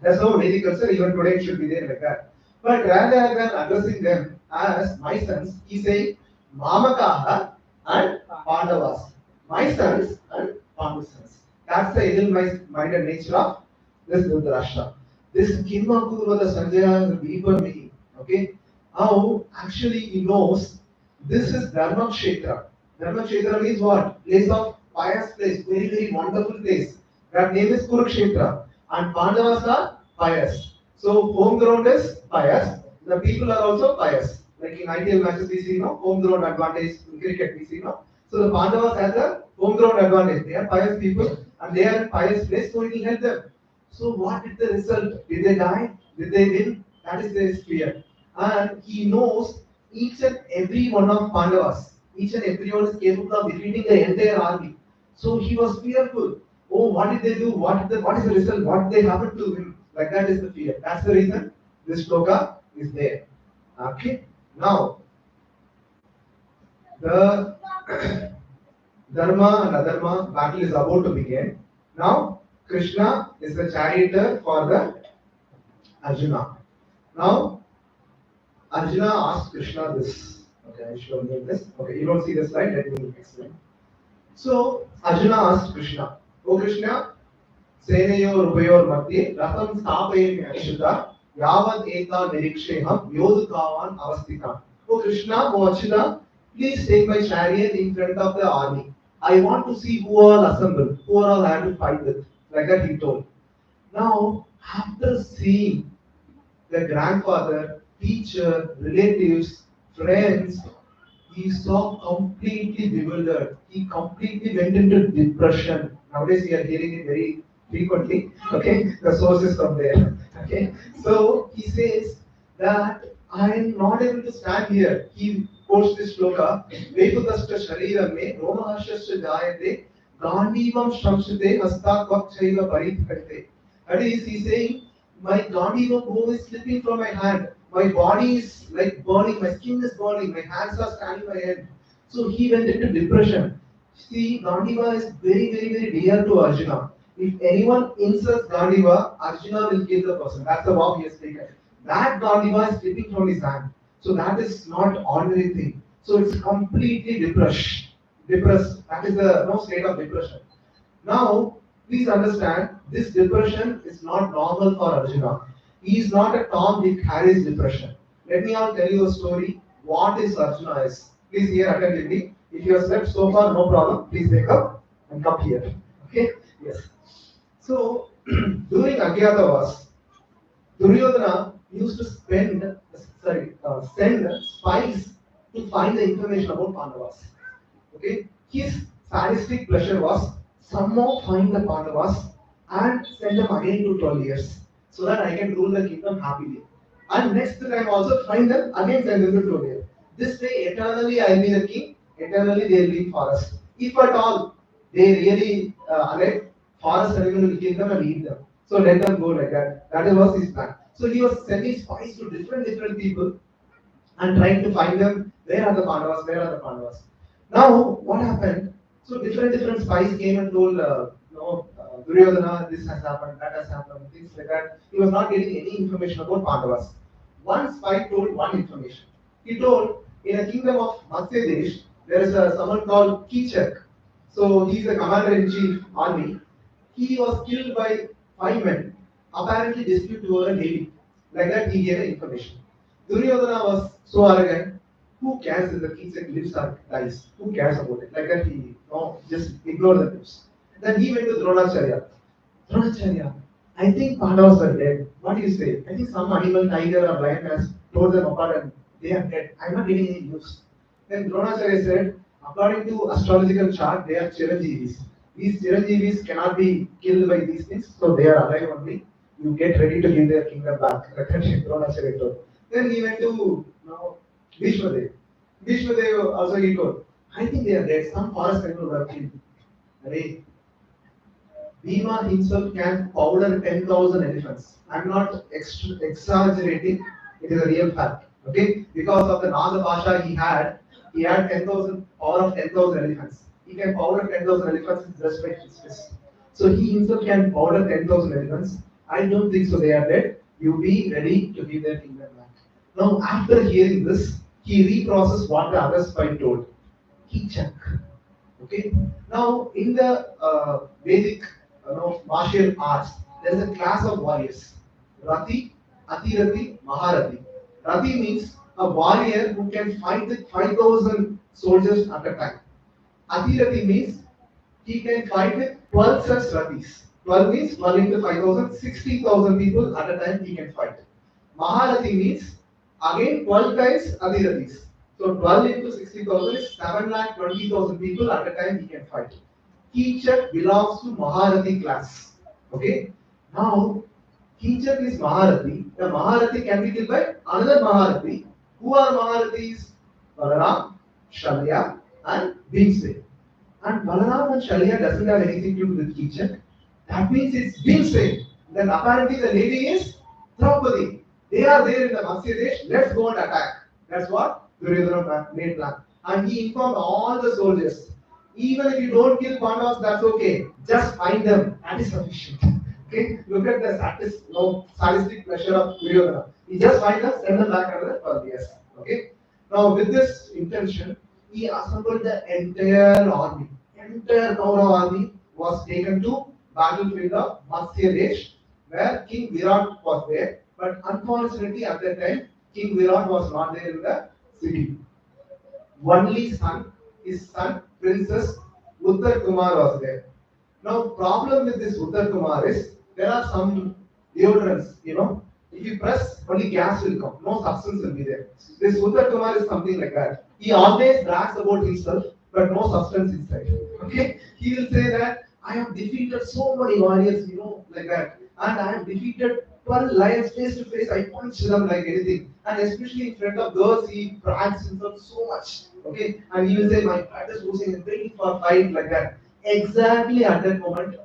That's how Vedic culture, even today it should be there like that. But rather than addressing them as my sons, he saying Mamakaha and Pandavas. My sons and Pandu's sons. That's the ill-minded nature of this Dhritarashtra. This Kinma Kurvata Sanjaya has a deeper meaning. Okay? How actually he knows this is Dharma Kshetra. Dharma Kshetra means what? Place of pious place, very, very wonderful place. That name is Kurukshetra. And Pandavas are pious. So home ground is pious. The people are also pious. Like in IPL matches we see, home ground advantage in cricket we see, So the Pandavas have the home ground advantage. They are pious people and they are in pious place, so it will help them. So what did the result? Did they die? Did they win? That is their fear. And he knows each and every one of Pandavas. Each and everyone is capable of defeating the entire army. So he was fearful. Oh, what did they do? What is the result? What did they happen to him? Like that is the fear. That's the reason this shloka is there. Okay. Now the Dharma and Adharma battle is about to begin. Now Krishna is the charioteer for the Arjuna. Now Arjuna asked Krishna this. Okay, I should have made this. Okay, you don't see the slide, let me explain. So Arjuna asked Krishna, Oh Krishna, Senayor Upayor Mati, Ratam Stapayami Ashita, Yavad Eta Niriksheham, Yodukavan Avastika. Oh Krishna, Oh Achita, please take my chariot in front of the army. I want to see who all assembled, who all I have to fight with. Like that he told. Now, after seeing the grandfather, teacher, relatives, friends, he saw completely bewildered. He completely went into depression. Nowadays we are hearing it very frequently. Okay, the source is from there. Okay, so he says that I am not able to stand here. He quotes this shloka, Veputastra Shariram me, Romahashasya Jayate, Gandivam Shamshate, Hasta Kvakshaiva Paritharite. That is, he's saying, my Gandivam bow is slipping from my hand. My body is like burning, my skin is burning, my hands are standing my head. So he went into depression. See, Gandiva is very, very, very dear to Arjuna. If anyone insults Gandiva, Arjuna will kill the person. That's the vow he has taken. That Gandiva is slipping from his hand. So that is not ordinary thing. So it's completely depressed. Depressed. That is the state of depression. Now, please understand, this depression is not normal for Arjuna. He is not a Tom, Dick, Harry's depression. Let me all tell you a story. What is Arjuna is? Please hear attentively. If you have slept so far, no problem. Please wake up and come here. Okay? Yes. So, during Agyatavas, Duryodhana used to send spies to find the information about Pandavas. Okay? His sadistic pleasure was somehow find the Pandavas and send them again to 12 years so that I can rule the kingdom happily. And next time also find them, again send them to 12 years. This way, eternally I will be the king, eternally they will be in forest. If at all they really alive, forest animal will kill them and eat them. So let them go like that. That was his plan. So he was sending spies to different people and trying to find them. Where are the Pandavas? Where are the Pandavas? Now, what happened? So different spies came and told, Duryodhana, this has happened, that has happened, things like that. He was not getting any information about Pandavas. One spy told one information. He told, in a kingdom of Matsya Desh, there is someone called Kichak. So he is the commander-in-chief army. He was killed by 5 men, apparently dispute over a lady. Like that, he gave information. Duryodhana was so arrogant. Who cares if the Kichak lives or dies? Who cares about it? Like that, he just ignore the news. Then he went to Dronacharya. Dronacharya, I think Pandavas are dead. What do you say? I think some animal, tiger or lion has torn them apart and they are dead. I'm not getting any news. Then Dronacharya said, according to astrological chart, they are Chiranjeevis. These Chiranjeevis cannot be killed by these things, so they are alive only. You get ready to give their kingdom back. Dronacharya told. Then he went to Bhishmadev. Bhishmadev also he told, I think they are dead. Some forest animal were killed. Right? Bhima himself can powder 10,000 elephants. I'm not exaggerating, it is a real fact. Okay? Because of the Naga Pasha he had 10,000 power of 10,000 elephants. He can powder 10,000 elephants just by his fist. So he himself can powder 10,000 elephants. I don't think so they are dead. You be ready to give their kingdom back. Now, after hearing this, he reprocessed what the other spy told. He checked. Okay. Now, in the Vedic, martial arts, there is a class of warriors: Rati, Atirati, Maharati. Rati means a warrior who can fight with 5,000 soldiers at a time. Atirati means he can fight with 12 such Ratis. 12 means 12 into 5,000, 60,000 people at a time he can fight. Maharati means again 12 times Adiratis. So 12 into 60,000 is 7,20,000 people at a time he can fight. Teacher belongs to Maharati class. Okay. Now, teacher is Maharati. The Maharati can be killed by another Maharati. Who are Maharatis? Balaram, Shalya, and Bhimsen. And Balaram and Shalya doesn't have anything to do with teacher. That means it's Bhimsen. Then apparently the lady is Draupadi. They are there in the Matsya Desh. Let's go and attack. That's what Duryodhana made plan. And he informed all the soldiers. Even if you don't kill Pandavas, that's okay. Just find them. That is sufficient. Okay? Look at the sadistic pleasure of Duryodhana. He just find them, send them back another 12 years. Okay? Now, with this intention, he assembled the entire army. Entire Kaurava army was taken to battlefield of Matsya Desh, where King Virat was there. But unfortunately, at that time, King Virat was not there in the city. Only son, his son, Princess Uttar Kumar was there. Now, problem with this Uttar Kumar is there are some deodorants, if you press, only gas will come, no substance will be there. This Uttar Kumar is something like that. He always brags about himself, but no substance inside. Okay? He will say that I have defeated so many warriors, like that. And I have defeated 12 lions face to face. I punch them like anything. And especially in front of girls, he brags himself so much. Okay? And he will say, my blood is losing and waiting for a fight like that. Exactly at that moment,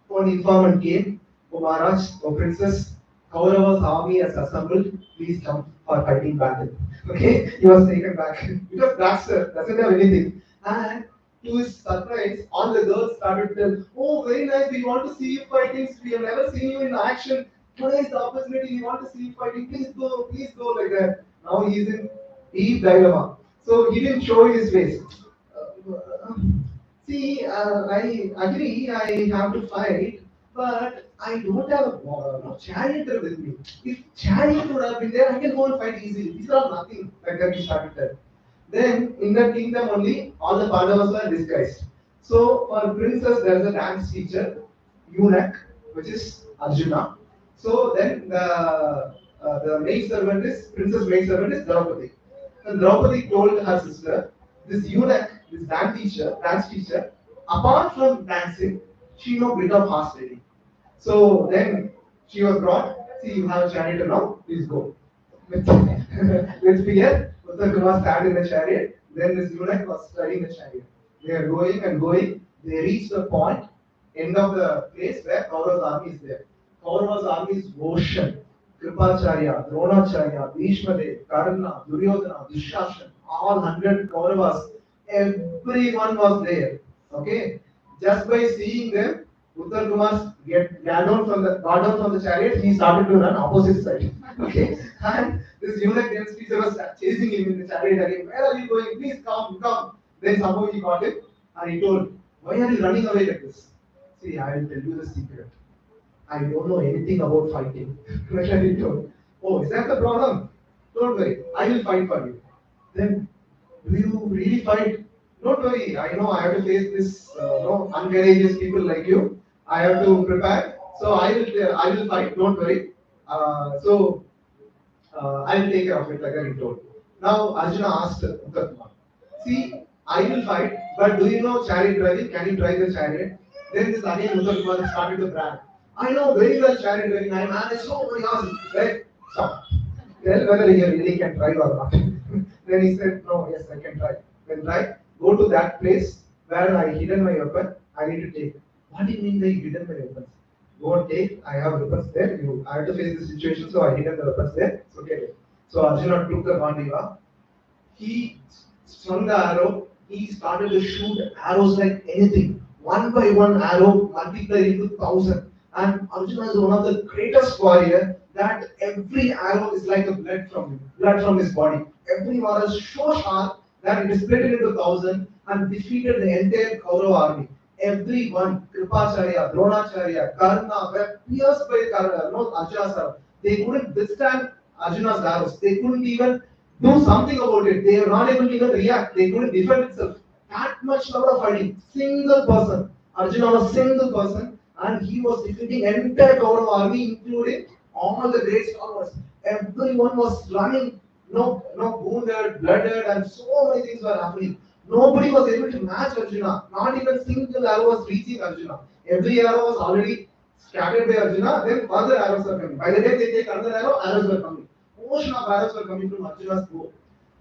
one informant came, O Maharaj, O Princess, Kaurava's army has assembled, please come for fighting battle. Okay? He was taken back. Because Baxter doesn't have anything. And to his surprise, all the girls started to tell, oh, very nice, we want to see you fighting. We have never seen you in action. Today is the opportunity, we want to see you fighting. Please go, like that. Now he is in deep dilemma. So he didn't show his face. See, I agree, I have to fight, but I don't have a chariot with me. If chariot would have been there, I can go and fight easily. These are nothing. Like that, he started that. Then, in that kingdom only, all the Pandavas were disguised. So, for princess, there is a dance teacher, eunuch, which is Arjuna. So, then the maid servant is, princess maid servant is Draupadi. And Draupadi told her sister, this eunuch, this dance teacher, apart from dancing, she know bit of horse riding. So then she was brought. See, you have a chariot now. Please go. Let's begin. Uttar Kumar sat in the chariot. Then this eunuch was riding the chariot. They are going and going. They reach the point, end of the place where Kaurava's army is there. Kaurava's army is ocean. Kripacharya, Dronacharya, Bhishmadev, Karna, Duryodhana, Dushashan, all 100 Kauravas. Everyone was there. Okay? Just by seeing them, Uttar Kumar got down from the chariot, he started to run opposite side. Okay? And this eunuch dance teacher was chasing him in the chariot again. Where are you going? Please come. Then somehow he got him and he told, why are you running away like this? See, I will tell you the secret. I don't know anything about fighting. Like he told. Oh, is that the problem? Don't worry, I will fight for you. Then, do you really fight? Don't worry, I know I have to face this uncourageous people like you. I have to prepare. So I will fight, don't worry. I will take care of it, like I told. Now Arjuna asked Uttar Kumar, see, I will fight, but do you know chariot driving? Can you drive the chariot? Then this again Uttar Kumar started to brag. I know very well chariot driving, I manage so many hours. Right? Stop. Tell whether he really can drive or not. Then he said, no, yes, I can drive. Then drive, go to that place where I hidden my weapon, I need to take. What do you mean by hidden my weapons? Go and take, I have weapons there. I have to face the situation, so I hidden the weapons there. It's okay. So Arjuna took the Gandiva. He swung the arrow. He started to shoot arrows like anything. One by one arrow multiplied into 1,000. And Arjuna is one of the greatest warrior. that every arrow is like a blood from his body. Every one is so sharp that it is split into 1,000 and defeated the entire Kaurava army. Everyone, Kripacharya, Dronacharya, Karna, were pierced by Arjuna's arrow. They couldn't withstand Arjuna's arrows. They couldn't even do something about it. They were not able to even react. They couldn't defend itself. That much number of fighting. Single person. Arjuna was single person and he was defeating entire Kaurava army, including all the great stalwarts. Everyone was running, wounded, blooded, and so many things were happening. Nobody was able to match Arjuna. Not even single arrow was reaching Arjuna. Every arrow was already scattered by Arjuna, then further arrows were coming. By the time they take another arrow, arrows were coming. Ocean of arrows were coming from Arjuna's bow.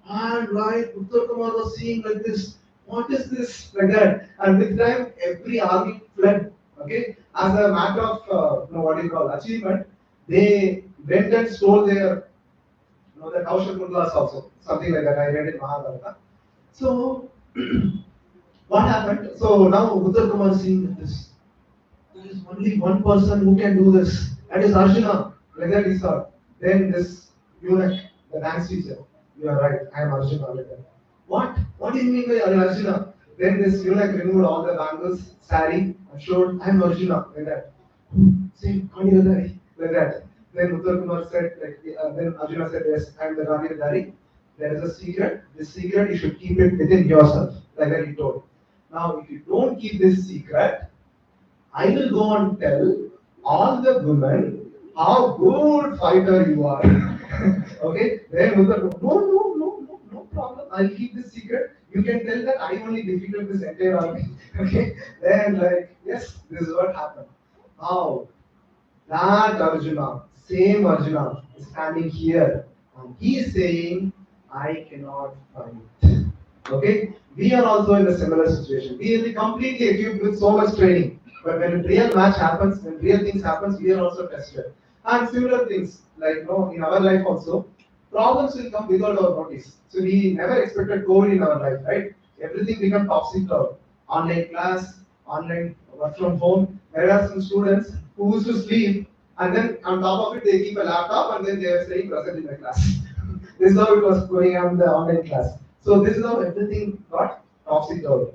And like Uttar Kumar was seeing like this, what is this? Like that. And with time, every army fled. Okay? As a matter of achievement, they went and stole their the Kaushal also. Something like that. I read in Mahabharata. So what happened? So now Uttar Kumar is seeing this. There is only one person who can do this. That is Arjuna. Like that he saw. Then this eunuch, the dance teacher. You are right. I am Arjuna. Like that. What? What do you mean by Arjuna? Then this eunuch removed all the bangles, sari, and showed, I am Arjuna. Like that. Say, like that. Then Uttar Kumar said, then Arjuna said, yes, I am the Gandhidhari. There is a secret. This secret, you should keep it within yourself. Like that he told. Now, if you don't keep this secret, I will go and tell all the women how good fighter you are. Okay? Then Uttar Kumar, no problem. I'll keep this secret. You can tell that I only defeated this entire army. Okay? Then yes, this is what happened. How? That Arjuna, same Arjuna, is standing here and he is saying, I cannot fight. Okay? We are also in a similar situation. We will be completely equipped with so much training. But when real match happens, when real things happens, we are also tested. And similar things, in our life also, problems will come without our notice. So we never expected COVID in our life, right? Everything became topsy-turvy. Online class, online work from home. There are some students who used to sleep, and then on top of it, they keep a laptop, and then they are staying present in the class. This is how it was going on the online class. So this is how everything got topsy-turvy.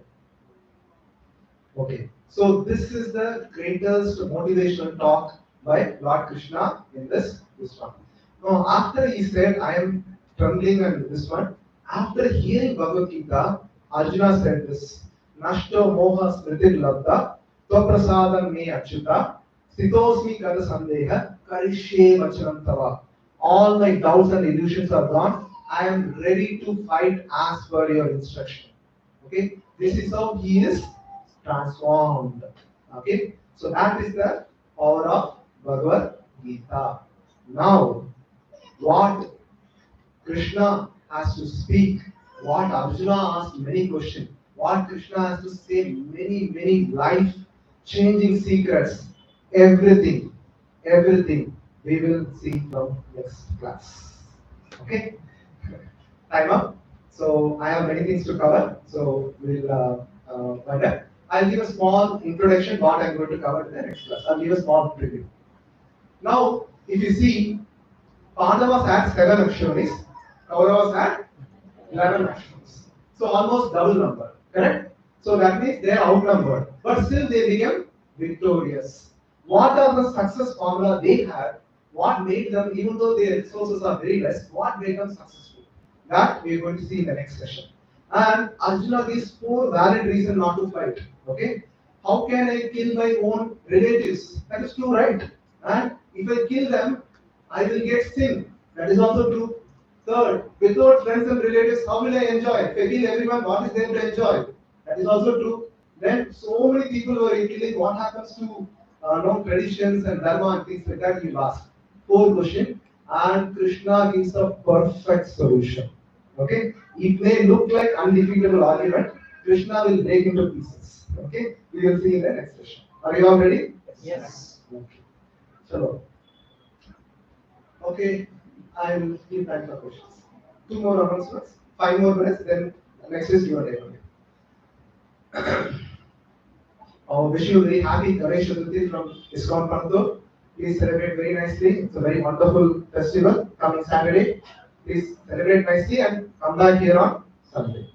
Okay. So this is the greatest motivational talk by Lord Krishna in this one. Now after he said, I am trembling and this one, after hearing Bhagavad Gita, Arjuna said this, Nashto moha smritir labda, tvaprasadam me achyuta, sitosmi kada sandeha, karishye vachanam tava. All my doubts and illusions are gone. I am ready to fight as per your instruction. Okay, this is how he is transformed. Okay, so that is the power of Bhagavad Gita. Now, what Krishna has to speak, what Arjuna asked many questions, what Krishna has to say many life-changing secrets, everything we will see from next class. Okay, time up. So I have many things to cover. So we'll wind up. I'll give a small introduction what I'm going to cover in the next class. I'll give a small preview. Now, if you see, Pandavas had 7 Akshaunis, Kauravas had 11 Akshaunis. So almost double number, correct? So that means they are outnumbered, but still they became victorious. What are the success formula they had? What made them, even though their resources are very less, what made them successful? That we are going to see in the next session. And Arjuna gives 4 valid reasons not to fight. Okay? How can I kill my own relatives? That is true, right? And if I kill them, I will get sin. That is also true. Third, without friends and relatives, how will I enjoy? If I kill everyone, what is there to enjoy? That is also true. Then so many people were killing. What happens to traditions and dharma and things like that? You ask. 4 question, and Krishna gives a perfect solution. Okay, it may look like undefeatable argument. Krishna will break into pieces. Okay, we will see in the next session. Are you all ready?
Yes.
Okay. Chalo. Okay, I will give time for questions. 2 more announcements, 5 more minutes, then next is your day. Wish you very happy Ganesh Chaturthi from ISKCON Panathur. Please celebrate very nicely. It's a very wonderful festival coming Saturday. Please celebrate nicely and come back here on Sunday.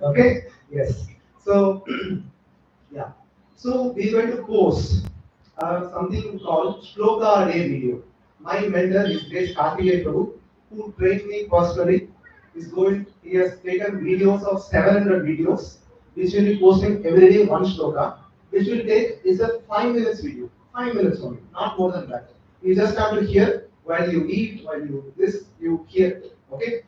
Okay? Yes. So, yeah. So we're going to post something called Shloka Day video. My mentor is Grace Karthikeya Prabhu, who trained me personally. He has taken videos of 700 videos, which will be posting every day one shloka, which will take is a 5 minutes video, 5 minutes only, not more than that. You just have to hear while you eat, while you this, you hear, okay?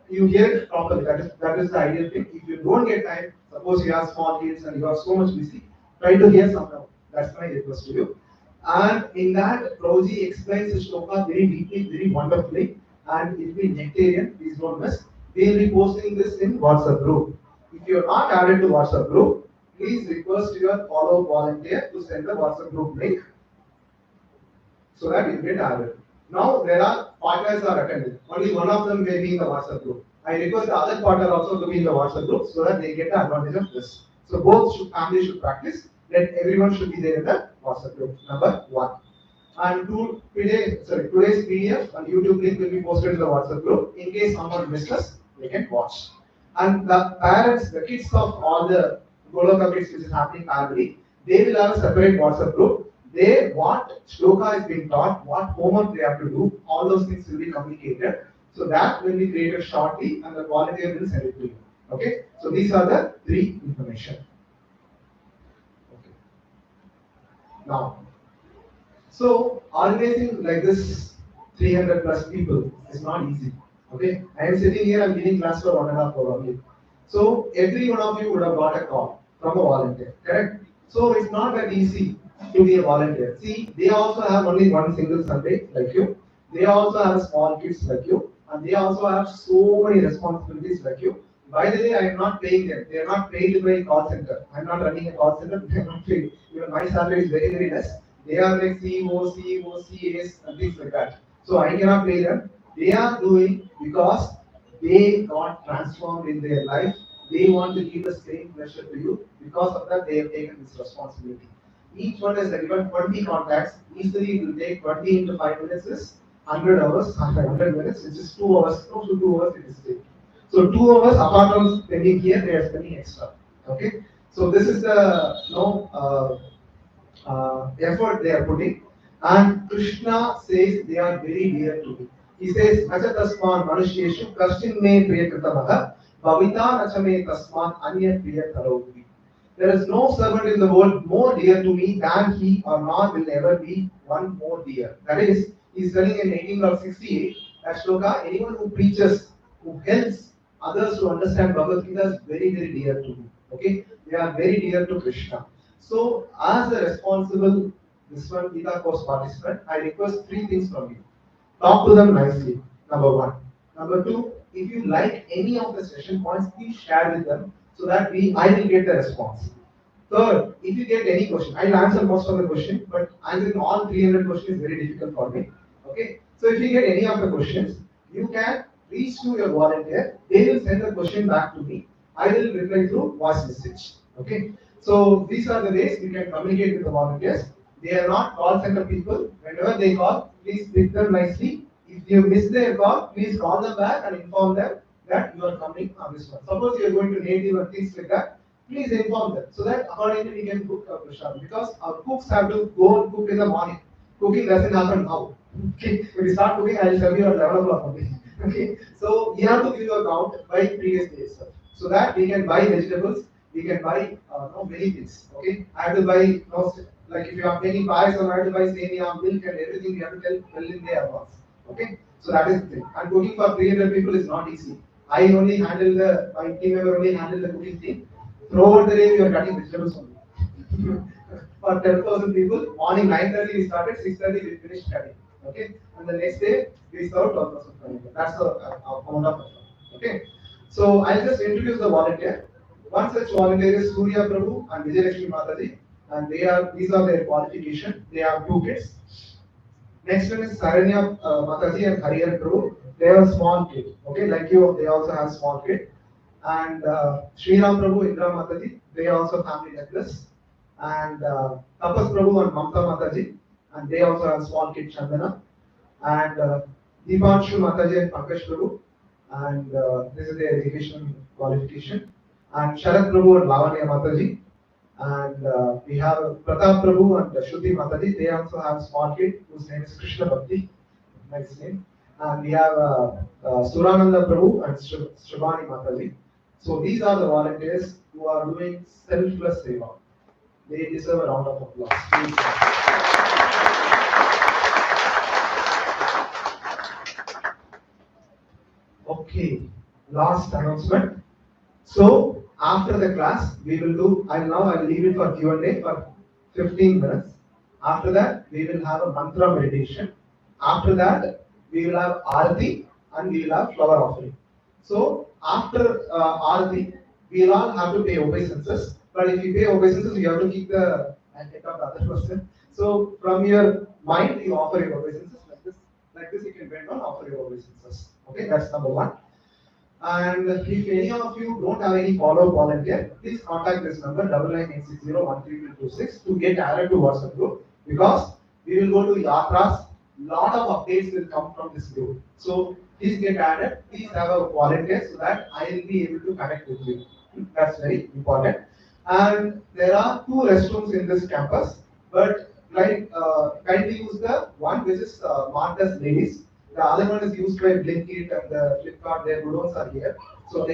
You hear it properly. That is the ideal thing. If you don't get time, suppose you have small kids and you are so much busy, try to hear somehow. That's my request to you. And in that, Prabhuji explains the shloka very deeply, very wonderfully, and it will be nectarian, please don't miss. We will be posting this in WhatsApp group. If you are not added to WhatsApp group, please request your follow volunteer to send the WhatsApp group link so that you get added. Now there are partners are attending. Only one of them may be in the WhatsApp group. I request the other partner also to be in the WhatsApp group so that they get the advantage of this. So both families should practice. Then everyone should be there in the WhatsApp group. Number one. And today's PDF and YouTube link will be posted in the WhatsApp group. In case someone misses, they can watch. And the parents, the kids of all the Goloka kids which is happening parallelly, they will have a separate WhatsApp group. They what shloka is being taught, what homework they have to do, all those things will be communicated. So that will be created shortly and the volunteer will send it to you. Okay? So these are the three information. Okay. Now, so organizing like this 300 plus people is not easy. Okay, I am sitting here, I'm giving class for 1.5 hour only. So every one of you would have got a call from a volunteer, correct? So it's not that easy to be a volunteer. See, they also have only one single Sunday like you. They also have small kids like you, and they also have so many responsibilities like you. By the way, I am not paying them. They are not paid by a call center. I am not running a call center. They are not paid. Even my salary is very, very less. They are like CEO, CAs, and things like that. So I cannot pay them. They are doing because they got transformed in their life. They want to give the same pleasure to you. Because of that, they have taken this responsibility. Each one has given 20 contacts. Easily, it will take 20 into 5 minutes is 100 hours, 100 minutes, which is 2 hours. Close to 2 hours it is taking. So 2 hours apart from spending here, they are spending extra. Okay. So this is the effort they are putting. And Krishna says they are very dear to me. He says, Nacha tasman manusheshu kashin me priyakritamaha bhavita nacha me tasman anya priyakarovi. There is no servant in the world more dear to me than he or not will ever be one more dear. That is, he is telling in 18:68 that shloka, anyone who preaches, who helps others to understand Bhagavad Gita is very, very dear to me. Okay? They are very dear to Krishna. So, as a responsible this one Gita course participant, I request three things from you. Talk to them nicely, number one. Number two, if you like any of the session points, please share with them so that I will get the response. Third, if you get any question, I will answer most of the question, but answering all 300 questions is very difficult for me. Okay, so if you get any of the questions, you can reach to your volunteer. They will send the question back to me. I will reply through voice message. Okay, so these are the ways we can communicate with the volunteers. They are not call center people. Whenever they call, please pick them nicely. If you miss their call, please call them back and inform them that you are coming on this one. Suppose you are going to native and things like that, please inform them so that accordingly we can book our prashad. Because our cooks have to go and cook in the morning. Cooking doesn't happen now. Okay, when you start cooking, I will tell you at 11 o'clock only. Okay, so you have to give your account by previous days, so that we can buy vegetables, we can buy many things. Okay, I have to buy like if you are making pies, or I have to buy semiya, milk, and everything. We have to tell in there advance. Okay, so that is the thing. And cooking for 300 people is not easy. I only handle my team member only handle the cooking thing. Throughout the day, we are cutting vegetables only. For 10,000 people, morning 9:30 we started, 6:30 we finished cutting. Okay, and the next day we served 12,000 people. That's the amount of effort. Okay, so I'll just introduce the volunteer. One such volunteer is Surya Prabhu and Vijayalakshmi Mataji, and these are their qualification. They have two kids. Next one is Saranya Mataji and Harihan Prabhu. They have a small kid. Okay, like you, they also have small kid. And Sriram Prabhu, Indra Mataji, they also family like this. And Tapas Prabhu and Mamta Mataji, and they also have small kid Chandana, and Deepanshu Mataji and Pankaj Prabhu, and this is their education qualification, and Sharad Prabhu and Lavanya Mataji, and we have Pratap Prabhu and Shruti Mataji. They also have small kid whose name is Krishna Bhakti, nice name, and we have Surananda Prabhu and Shravani Mataji. So these are the volunteers who are doing selfless seva. They deserve a round of applause. Please. Okay, last announcement. So after the class, we will do. I'll leave it for Q&A for 15 minutes. After that, we will have a mantra meditation. After that, we will have arati and we will have flower offering. So after arati, we will all have to pay obeisances. But if you pay obeisances, you have to keep the head of the other person. So from your mind, you offer your obeisances like this. Like this, you can bend down, offer your obeisances. Okay, that's number one. And if any of you don't have any follow-up volunteer, please contact this number 9986013226 to get added to WhatsApp group, because we will go to yatras. Lot of updates will come from this group. So please get added. Please have a volunteer so that I will be able to connect with you. That's very important. And there are 2 restrooms in this campus, but kindly use the one which is marked as ladies. The other one is used by Blinkit and Flipkart. Their goodowns are here, so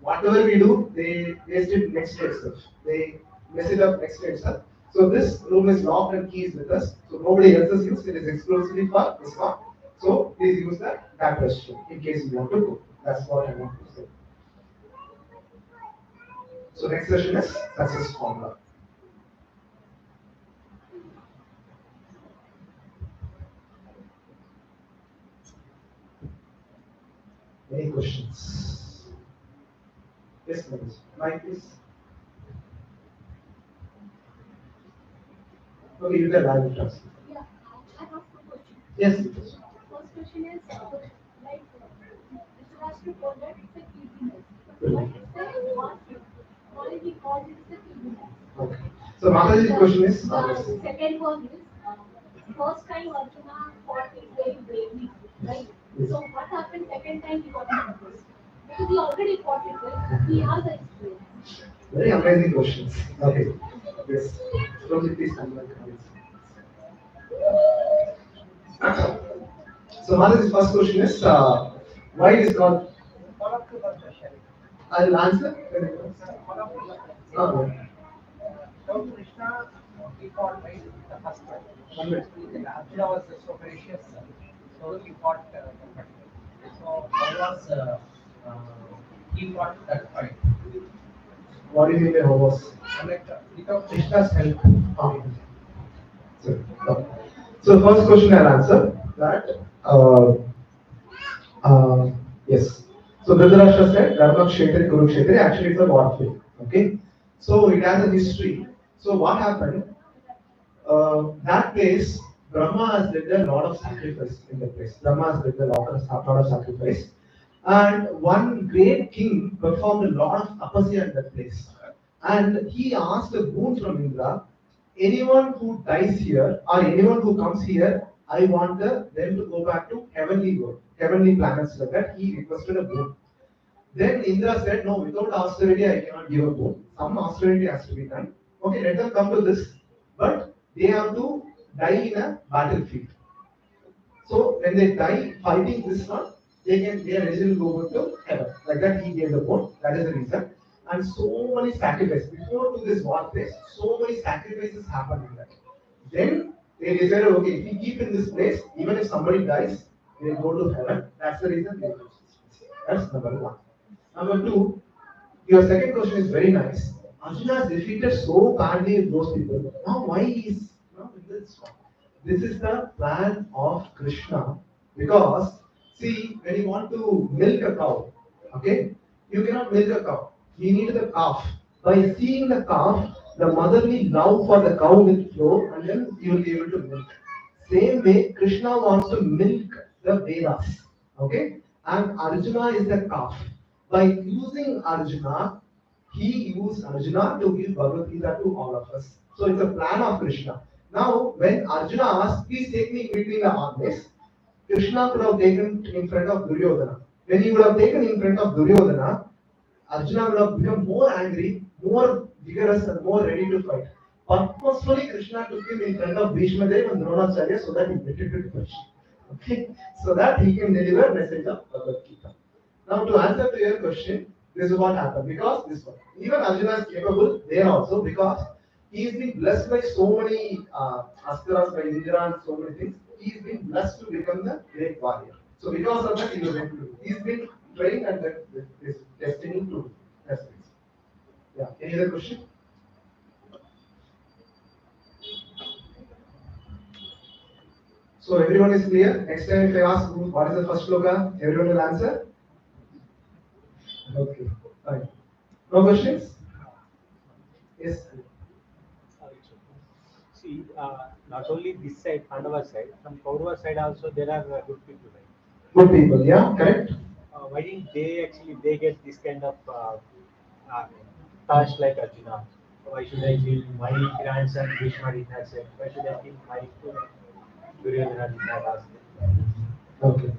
whatever we do, they waste it next day itself. They mess it up next day itself. So this room is locked and key is with us. So nobody else is used. It is exclusively for this one. So please use that restroom in case you want to go. That's what I want to say. So next session is success formula. Any questions? Yes, please. Mike, please. Okay, you can live translate.
Yeah, I have 2 questions.
Yes, please.
First question is, this has to call that it's a kidiness. But it's a one thing. Why we call it the kidiness?
Okay. So Mataji's question is.
The second one is, first time Arjuna fought it very bravely, right?
Yes.
So what happened second time he got confused? Because he already fought it, right? He has the experience.
Very amazing questions. Okay. Yes. Prabhuji, please come back. So Mataji's first question is why it is called. I'll answer. Okay.
So Krishna, he fought right the first one. Arjuna was so gracious, so he fought the fight. So how was he fought that fight?
What do you mean by homos?
Like without Krishna's help.
Okay. So first question I'll answer that. Yes. So Dhritarashtra said Dharma Kshetri Kurukshetri. Actually, it's a warfare. Okay. So it has a history. So what happened? That place, Brahma has did a lot of sacrifice in the place. Brahma has did a lot of sacrifice, and one great king performed a lot of tapasya in that place. And he asked a boon from Indra. Anyone who dies here or anyone who comes here, I want them to go back to heavenly world, heavenly planets like that. He requested a boon. Then Indra said, no, without austerity, I cannot give a boon. Some austerity has to be done. Okay, let them come to this. But they have to die in a battlefield. So when they die fighting this one, they are eligible to go to heaven. Like that, he gave the boon. That is the reason. And so many sacrifices. Before to this war place, so many sacrifices happened in that. Then they decided, okay, if we keep in this place, even if somebody dies, they go to heaven. That's the reason they choose this place. That's number one. Number two, your second question is very nice. Arjuna has defeated so badly with those people. Now why is in this one? This is the plan of Krishna. Because see, when you want to milk a cow, okay, you cannot milk a cow. You need the calf. By seeing the calf, the motherly love for the cow will flow, and then you will be able to milk. Same way, Krishna wants to milk the Vedas. Okay? And Arjuna is the calf. By using Arjuna, he used Arjuna to give Bhagavad Gita to all of us. So it's a plan of Krishna. Now, when Arjuna asked, please take me between the armies, Krishna could have taken in front of Duryodhana. When he would have taken in front of Duryodhana, Arjuna would have become more angry, more vigorous, and more ready to fight. Purposefully, Krishna took him in front of Bhishma Dev and Dronacharya so that he get into question. Okay, so that he can deliver message of Bhagavad Gita. Now, to answer to your question, this is what happened because this one, even Arjuna is capable there also because he has been blessed by so many astras, by Indra, and so many things. He's been blessed to become the great warrior. So because of that, he was able to do. He's been trained and that is destiny to do. That's it. Yeah. Any other question? So everyone is clear. Next time if I ask what is the first shloka, everyone will answer. Okay. Fine. No questions? Yes.
See, not only this side, Pandava side, from Kaurava side also there are good people, right?
Good people. Yeah. Correct.
Why didn't they get this kind of task like Arjuna? Why should I kill my grandson Bhishma did not say? Why should I kill my Duryodhana did not ask?
Okay.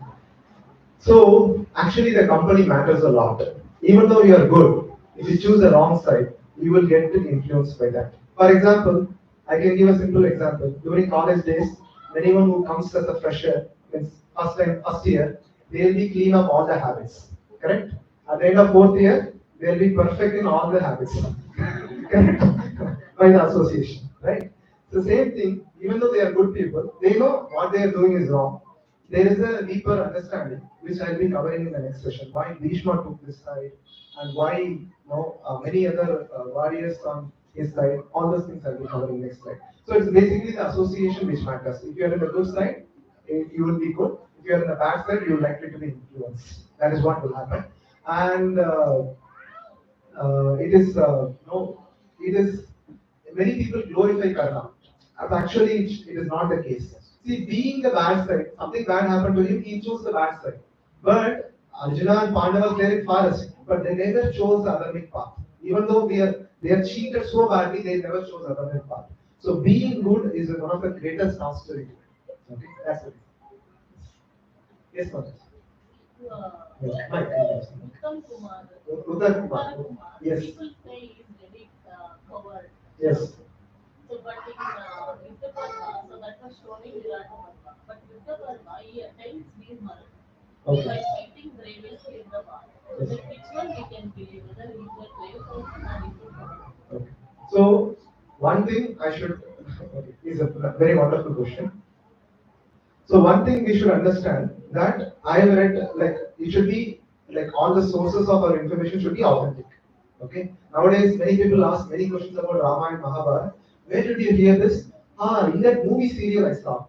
So actually the company matters a lot. Even though you are good, if you choose the wrong side, you will get influenced by that. For example, I can give a simple example. During college days, anyone who comes as a fresher, means first year, they will be clean of all the habits. Correct? At the end of fourth year, they will be perfect in all the habits. Correct? By the association, right? So same thing, even though they are good people, they know what they are doing is wrong. There is a deeper understanding, which I'll be covering in the next session. Why Bhishma took this side, and why many other warriors on his side. All those things I'll be covering next slide. So it's basically the association which matters. If you are in the good side, you will be good. If you are in the bad side, you are likely to be influenced. That is what will happen. And it is no, it is many people glorify karma. Actually, it is not the case. See, being the bad side, something bad happened to him, he chose the bad side. But Arjuna and Pandavas were in forest, but they never chose the other path. Even though they are cheated so badly, they never chose the other path. So being good is one of the greatest mastery. Okay, that's it. Yes, Manoj. Yeah. Mike, yes.
Uttam Kumar.
Uttar Kumar. Yes.
People say he's very covered.
Yes.
So, but in Yuddha Parva, so that was showing Virata Parva. But Yuddha Parva, he attends Veermara.
Okay.
By fighting bravely in the war. So,
Yes.
which one we can believe? Whether he's a brave person or he's a coward?
Okay. So one thing I should okay, is a very wonderful question. So one thing we should understand that I have read like it should be like all the sources of our information should be authentic. Okay. Nowadays many people ask many questions about Rama and Mahabharata. Where did you hear this? Ah, in that movie serial I saw.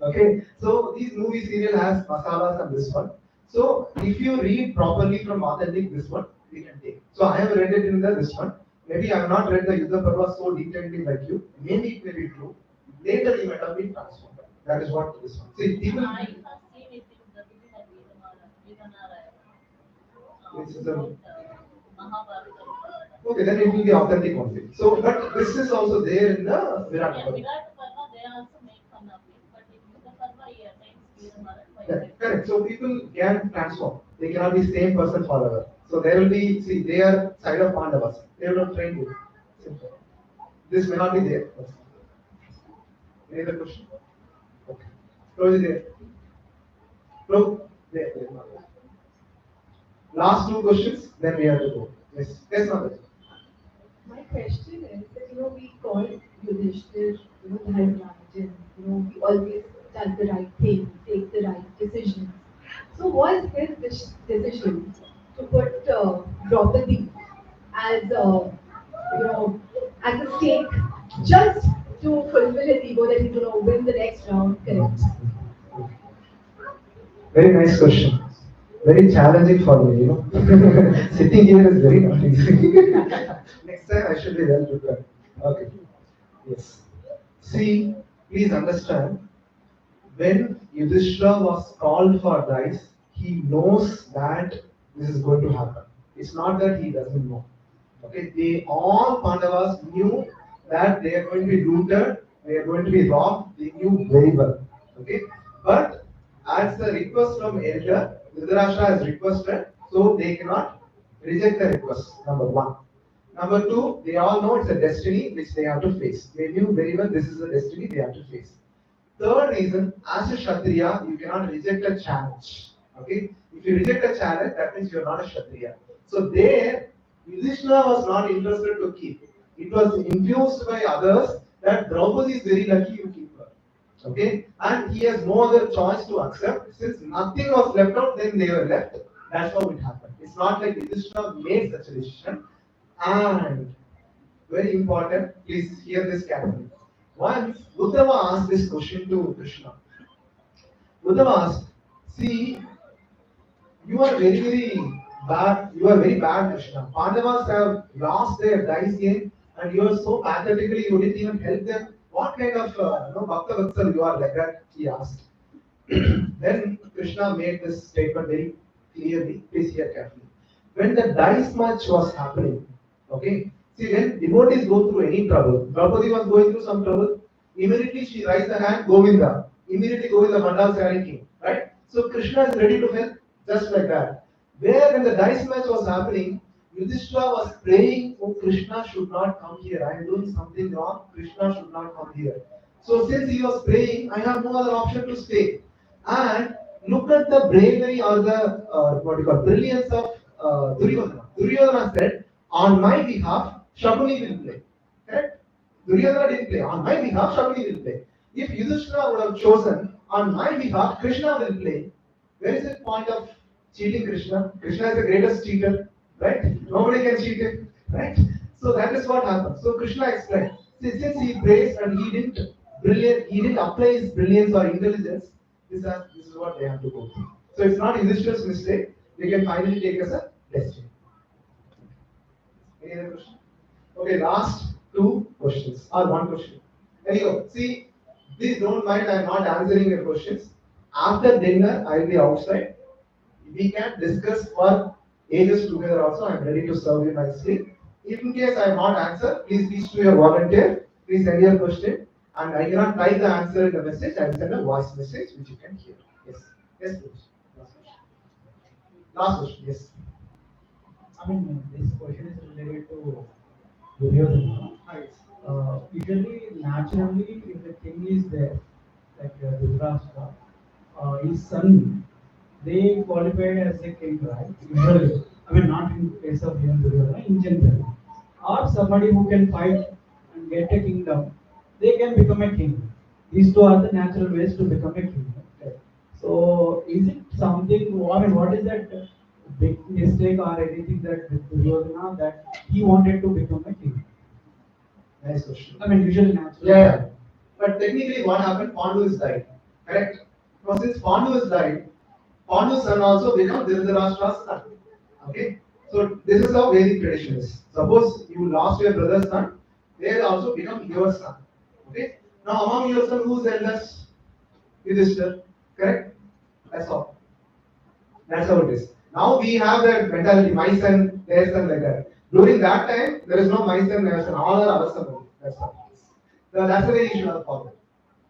Okay. So these movie serial has masalas and this one. So if you read properly from authentic this one, we can take. So I have read it in the this one. Maybe I have not read the Yuddha Parva so detailedly like you. Maybe it may be true. Later you might have been transformed. That is what this one. See, people.
I have seen it in the beginning of Vedanara.
This is a,
Mahabharata.
okay, then it will be authentic only. So, but this is also there in the Virat
Yeah,
Parva.
Virata Parva, they also make fun of it. But in Yuddha Parva, he attends Veermara by
Yeah,
fighting.
correct. So people can transform. They cannot be same person forever. So there will be, see, they are side of Pandavas. They will not train you. Simple. This may not be there. Any other question? Okay. Close it there. Close. There. Last two questions, then we have to go. Yes. Yes, Mother.
My question is that we call Yudhishthir Dharmaraj, and he always does the right thing, takes the right decisions. So was his decision to put Draupadi as as a stake just to fulfill his ego that he's going to win the next round, correct?
Very nice question. Very challenging for me, Sitting here is very not easy. Next time I should be well prepared. Okay. Yes. See, please understand, when Yudhishthira was called for dice, he knows that this is going to happen. It's not that he doesn't know. Okay, they all Pandavas knew that they are going to be looted they are going to be wrong, they knew very well. Okay, but as a request from elder, Dhritarashtra has requested, so they cannot reject the request. Number one. Number two, they all know it's a destiny which they have to face. They knew very well this is a destiny they have to face. Third reason, as a Kshatriya, you cannot reject a challenge. Okay? If you reject a challenge, that means you are not a Kshatriya. So there, Yudhishthira was not interested to keep. It was infused by others that Draupadi is very lucky you keep her. Okay? And he has no other choice to accept. Since nothing was left out, then they were left. That's how it happened. It's not like Yudhishthira made such a decision. And very important, please hear this carefully. Once Uddhava asked this question to Krishna. Uddhava asked, see, you are very bad, you are very bad, Krishna. Pandavas have lost their dice game and you are so pathetically, you didn't even help them. What kind of Bhakta Vatsal you are like that? He asked. Then Krishna made this statement very clearly. Please hear carefully. When the dice match was happening, okay, see when devotees go through any trouble, Draupadi was going through some trouble, immediately she raised her hand, Govinda. Immediately Govinda Mandal carrying king, right? So Krishna is ready to help, just like that. Where when the dice match was happening, Yudhishthira was praying, oh Krishna should not come here. I am doing something wrong. Krishna should not come here. So since he was praying, I have no other option to stay. And look at the bravery or the brilliance of Duryodhana. Duryodhana said, on my behalf, Shakuni will play. Correct? Duryodhana didn't play. On my behalf, Shakuni will play. If Yudhishthira would have chosen, on my behalf, Krishna will play, where is the point of cheating Krishna? Krishna is the greatest cheater, right? Nobody can cheat him, right? So that is what happened. So Krishna explained. See, since he praised and he didn't apply his brilliance or intelligence, this is what they have to go through. So it's not Yudhishthira's mistake. They can finally take as a destiny. Any other question? Okay, last two questions or one question. Anyway, see, please don't mind, I am not answering your questions. After dinner, I will be outside. We can discuss for ages together also. I am ready to serve you nicely. If in case I have not answered, please reach to your volunteer. Please send your question. And I cannot type the answer in the message. I will send a voice message which you can hear. Yes. Yes, please. Last question. Last question. Yes.
I mean, this question is related to Duryodhana. Usually, naturally, if the king is there, like Dhritarashtra, his son, they qualify as a king, right? Usually, I mean, not in case of even Duryodhana, in general. Or somebody who can fight and get a kingdom, they can become a king. These two are the natural ways to become a king. Okay. So, is it something? I mean, what is that big mistake or anything that with Duryodhana that he wanted to become a king?
Nice question.
I mean, usually natural.
Yeah. But technically, what happened? Pandu is died. Correct? Now, since Pandu is died, Pandu's son also becomes Dhritarashtra's son. Okay? So, this is how Vedic tradition is. Suppose you lost your brother's son, they will also become your son. Okay? Now, among your son, who's the eldest? Yudhishthira. Correct? That's all. That's how it is. Now we have that mentality, my son, their son, like that. During that time, there is no my son, their son, all are our son only. That's all. So that's the way you should have followed.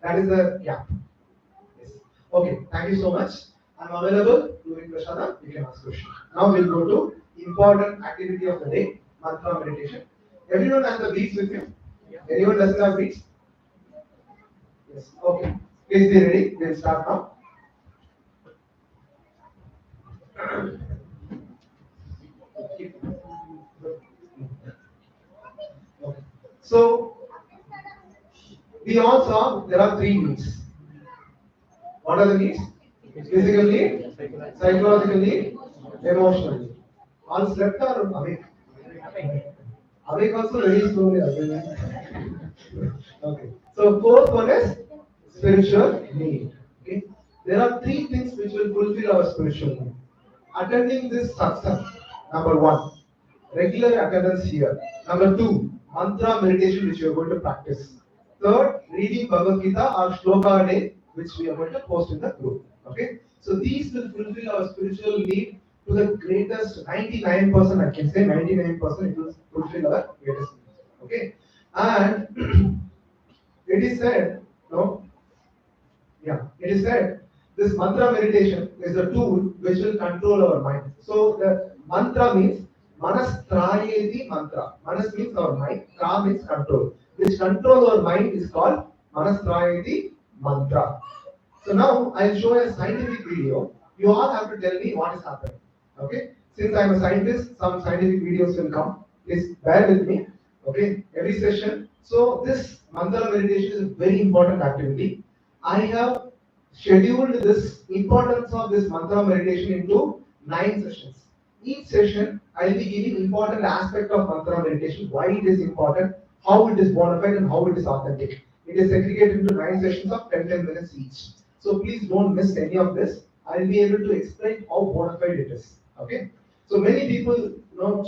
That is the gap. Yes. Okay, thank you so much. I'm available during Prashada, you can ask questions. Now we'll go to important activity of the day, mantra meditation. Everyone has the beads with you? Anyone doesn't have beads? Yes. Okay. Please be ready. We'll start now. So, we all saw there are three needs. What are the needs? Physical need, psychological need, emotional need. All slept or awake? Awake also very slowly. Okay. So, fourth one is spiritual need. Okay. There are three things which will fulfill our spiritual need. Attending this satsang, number one. Regular attendance here. Number two, mantra meditation which you are going to practice. Third, reading Bhagavad Gita or shloka a day which we are going to post in the group. Okay. So these will fulfill our spiritual need to the greatest 99%. I can say 99% it will fulfill our greatest need. Okay. And it is said, no, yeah, it is said this mantra meditation is a tool which will control our mind. So the mantra means manas trayeti mantra. Manas means our mind, tra means control. Which control our mind is called manas trayeti mantra. So now I'll show a scientific video. You all have to tell me what is happening. Okay? Since I'm a scientist, some scientific videos will come. Please bear with me. Okay? Every session. So this mantra meditation is a very important activity. I have scheduled this importance of this mantra meditation into 9 sessions. Each session I will be giving important aspect of mantra meditation, why it is important, how it is bona fide, and how it is authentic. It is segregated into 9 sessions of 10 minutes each. So please don't miss any of this. I will be able to explain how bona fide it is. Okay. So many people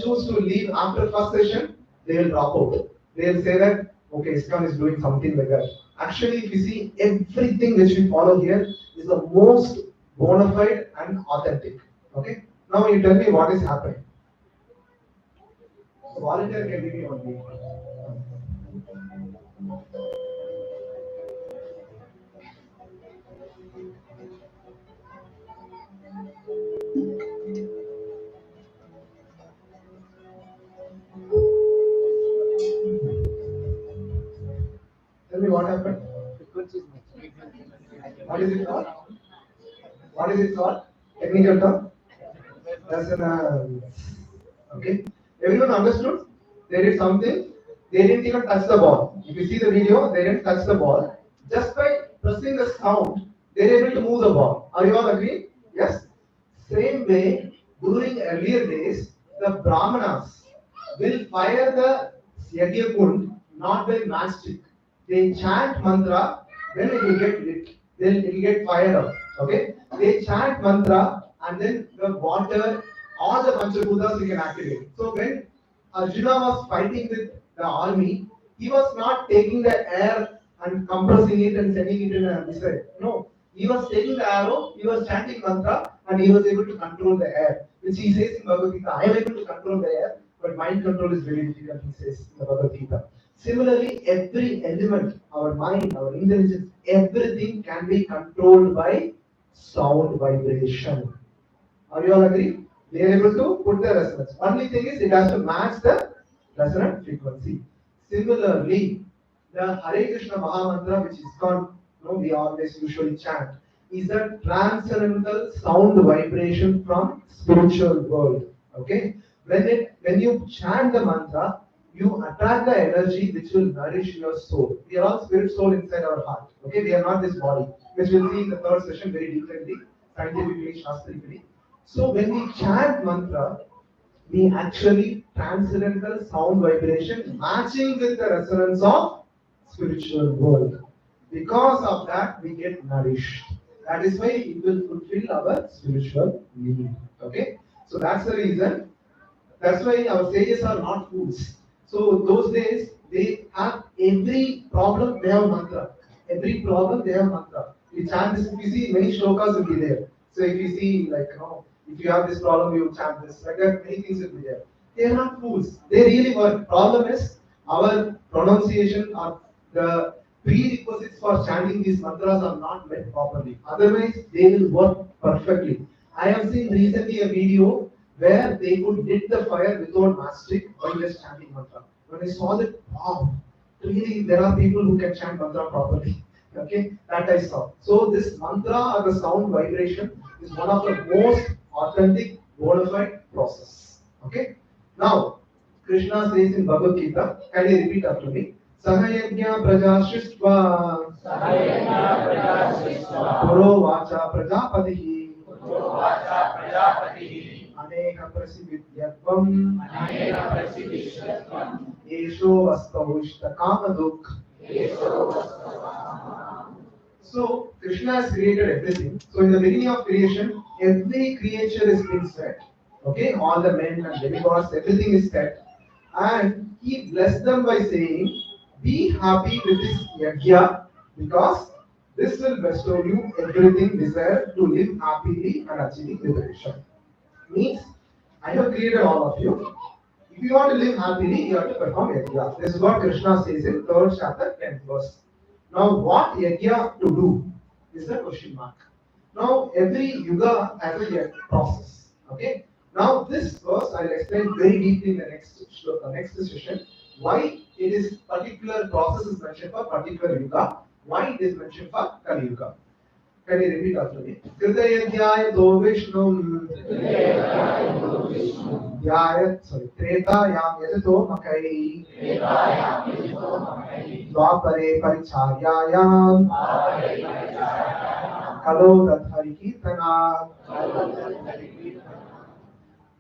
choose to leave after first session. They will drop out. They will say that okay, ISKCON is doing something like that. Actually, if you see everything which we follow here is the most bona fide and authentic. Okay. Now you tell me what is happening. Volunteer can give me one minute. Tell me what happened. What is it called? What is it called? Technical term? Resonance. Okay. Everyone understood? They did something. They didn't even touch the ball. If you see the video, they didn't touch the ball. Just by pressing the sound, they're able to move the ball. Are you all agree? Yes. Same way, during earlier days, the Brahmanas will fire the Yagya Kund not by matchstick. They chant mantra, then it will get lit. Then it will get fired up. Okay? They chant mantra and then the water, all the Panchabhutas we can activate. So when Arjuna was fighting with the army, he was not taking the air and compressing it and sending it in a missile. No. He was taking the arrow, he was chanting mantra, and he was able to control the air. Which he says in Bhagavad Gita, I am able to control the air, but mind control is very difficult, he says in the Bhagavad Gita. Similarly, every element, our mind, our intelligence, everything can be controlled by sound vibration. Are you all agree? They are able to put the resonance. Only thing is it has to match the resonant frequency. Similarly, the Hare Krishna Mahamantra, which is called, we always usually chant, is a transcendental sound vibration from spiritual world. Okay? When you chant the mantra, you attract the energy which will nourish your soul. We are all spirit soul inside our heart. Okay? We are not this body, which we'll see in the third session very differently, scientifically, shastrically. So when we chant mantra, we actually transcendental sound vibration matching with the resonance of spiritual world. Because of that, we get nourished. That is why it will fulfill our spiritual need. Okay? So that's the reason. That's why our sages are not fools. So those days, they have every problem, they have mantra. Every problem, they have mantra. We chant this, if you see, many shlokas will be there. So if you see, like, if you have this problem, you chant this. Like that, many things will be there. They are not fools. They really work. Problem is, our pronunciation or the prerequisites for chanting these mantras are not met properly. Otherwise, they will work perfectly. I have seen recently a video where they could lit the fire without matchstick while just chanting mantra. When I saw that, wow, really there are people who can chant mantra properly. Okay, that I saw. So this mantra or the sound vibration is one of the most authentic, bona fide process. Okay. Now, Krishna says in Bhagavad Gita, can you repeat after me? Sahayagya prajashishtva Puro vacha prajapatihi Aneka prasividyatvam Yesho vastavishta kamaduk. So Krishna has created everything. So in the beginning of creation, every creature is being set. Okay, all the men and demigods, everything is set. And he blessed them by saying, be happy with this yajna because this will bestow you everything desired to live happily and achieving liberation. Means, I have created all of you. If you want to live happily, you have to perform yajna. This is what Krishna says in 3rd chapter, 10th verse. Now, what yajna to do is the question mark. Now, every yuga has a process. Okay. Now, this verse I'll explain very deeply in the next session. Why it is particular process is mentioned for particular yuga. Why it is mentioned for Kali Yuga. Can you repeat after me? Kridayadhyaya Vishnu Tretayam Yajato Makai Dwapare Paricharyayam Kalo Radhari Kirtana.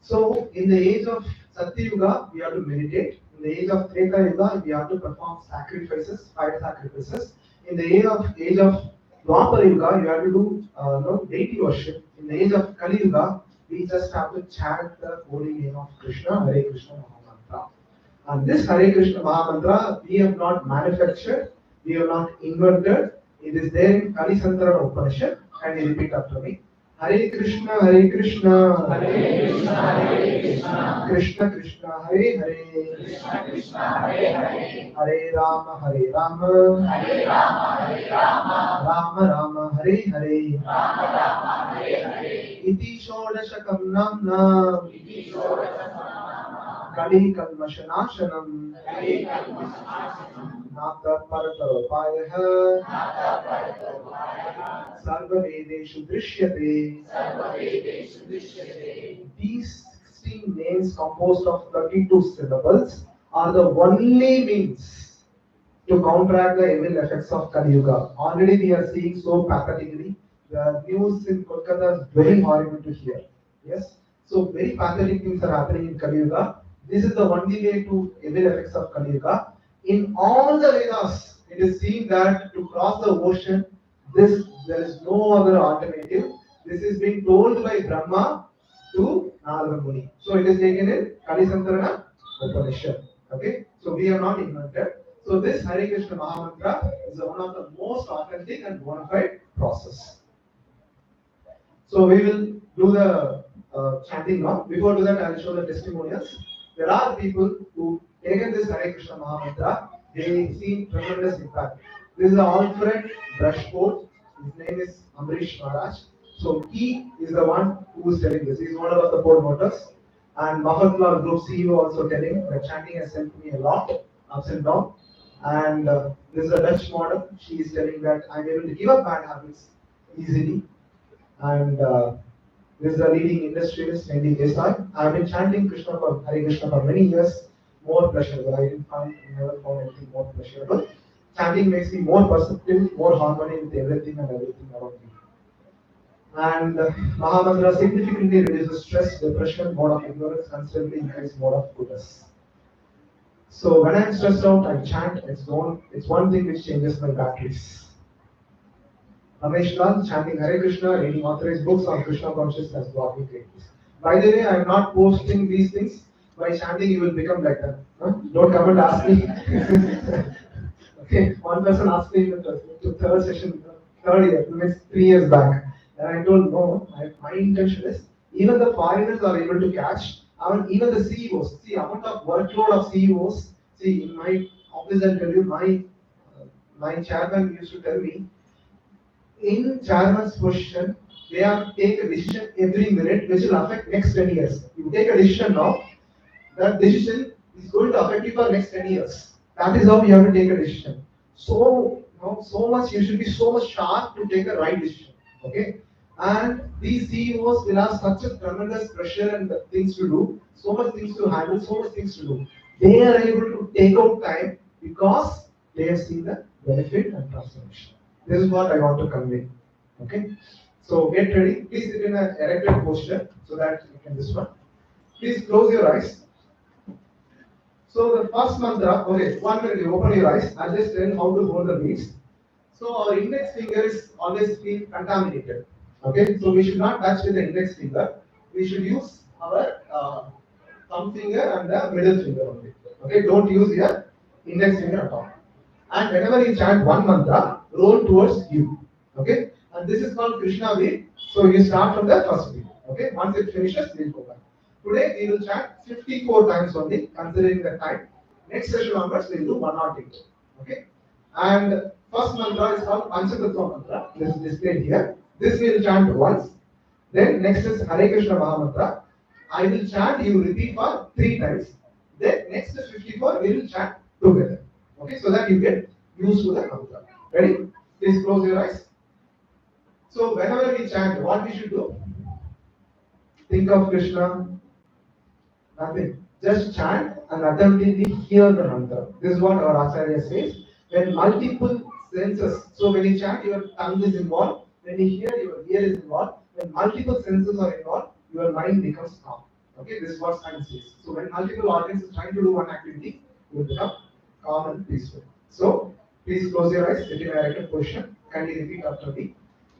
So, in the age of Satya Yuga, we have to meditate. In the age of Treta Yuga, we have to perform sacrifices, fire sacrifices. In the age of Dwapara Yuga, you have to do deity worship. In the age of Kali Yuga, we just have to chant the holy name of Krishna, Hare Krishna Mahamantra. And this Hare Krishna Mahamantra, we have not manufactured, we have not invented. It is there in Kali Santara Upanishad. Can you repeat after me? Hare Krishna, Hare Krishna, Hare Krishna, Hare Krishna, Krishna Krishna, Hare Hare, Krishna Krishna, Hare Hare, Hare Rama, Hare Rama, Hare Rama, Hare Rama, Rama Rama, Hare Hare, Rama Rama, Hare Hare. Iti Shodashakam Namna, Iti Shodashakam Kali Kalmashanashanam, Kali Kalmashanashanam, Nata Parataropayah, Nata Parataropayah. Sarvavedeshu Drishyate. Sarvavedeshu Drishyate. These 16 names composed of 32 syllables are the only means to counteract the evil effects of Kali Yuga. Already we are seeing so pathetically. The news in Kolkata is very horrible to hear. Yes? So very pathetic things are happening in Kali Yuga. This is the only way to evil effects of Kali Yuga. In all the Vedas, it is seen that to cross the ocean, there is no other alternative. This is being told by Brahma to Narada Muni. So it is taken in Kali Santarana Upanishad. Okay? So we have not invented. So this Hare Krishna Mahamantra is one of the most authentic and bona fide process. So we will do the chanting now. Before do that, I will show the testimonials. There are people who taken this Hare Krishna Mahamantra, they see tremendous impact. This is Alfred Brushford. His name is Amrish Maharaj. So he is the one who is telling this. He is one of the promoters. And Mahatma Group CEO also telling that chanting has helped me a lot, ups and downs. And this is a Dutch model. She is telling that I'm able to give up bad habits easily. And this is a leading industrialist named Desai. I have been chanting Hare Krishna for many years. More pleasurable. I never found anything more pleasurable. Chanting makes me more perceptive, more harmony with everything and everything around me. And Mahamantra significantly reduces stress, depression, mode of ignorance, constantly increases mode of goodness. So when I'm stressed out, I chant. It's one thing which changes my batteries. Ramesh Lal chanting Hare Krishna, reading authorized books on Krishna consciousness, walking greatness. By the way, I am not posting these things. By chanting, you will become like that. Huh? Don't come and ask me. Okay, one person asked me in the third session, third year, means 3 years back. And I told no, my intention is even the foreigners are able to catch. Even the CEOs, see amount of workload of CEOs. See in my office, I'll tell you, my chairman used to tell me, in chairman's position, they have to take a decision every minute which will affect next 10 years. You take a decision now, that decision is going to affect you for next 10 years. That is how you have to take a decision. So much you should be so much sharp to take a right decision. Okay? And these CEOs will have such a tremendous pressure and things to do, so much things to handle, so much things to do. They are able to take out time because they have seen the benefit and transformation. This is what I want to convey. Okay? So get ready. Please sit in an erected posture so that you can this one. Please close your eyes. So the first mantra, okay, 1 minute, you open your eyes. I'll just tell you how to hold the beads. So our index fingers always feel contaminated. Okay, so we should not touch with the index finger. We should use our thumb finger and the middle finger only. Okay, don't use your index finger at all. And whenever you chant one mantra, roll towards you. Okay, and this is called Krishna bead. So you start from the first bead. Okay, once it finishes, we'll go back. Today we will chant 54 times only, considering the time. Next session onwards, we'll do 1 or 2. Okay, and First mantra is called Panchatattva mantra. This is displayed here. This we will chant once. Then next is Hare Krishna Mahamantra. I will chant, you repeat for 3 times. Then next is 54, we will chant together. Okay, so that you get used to the mantra. Ready? Please close your eyes. So whenever we chant, what we should do? Think of Krishna. Nothing. Just chant and attentively hear the mantra. This is what our Acharya says. When multiple senses, so when you chant, your tongue is involved. When you hear, your ear is involved. When multiple senses are involved, your mind becomes calm. Okay, this is what science says. So when multiple organs is trying to do one activity, you will become calm and peaceful. So please close your eyes, sit in a erect position. Can you repeat after me?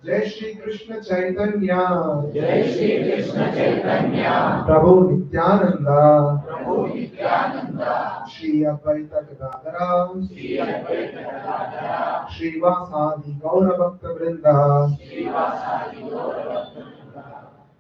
Jai Shri Krishna Chaitanya,
Jai Shri Krishna Chaitanya,
Prabhu Nityananda,
Prabhu Nityananda,
Shri Advaita Gadadhara,
Shri Advaita Gadadhara,
Shri Vasadi Gaura Bhakta Vrinda,
Shri Vasadi Gaura Bhakta.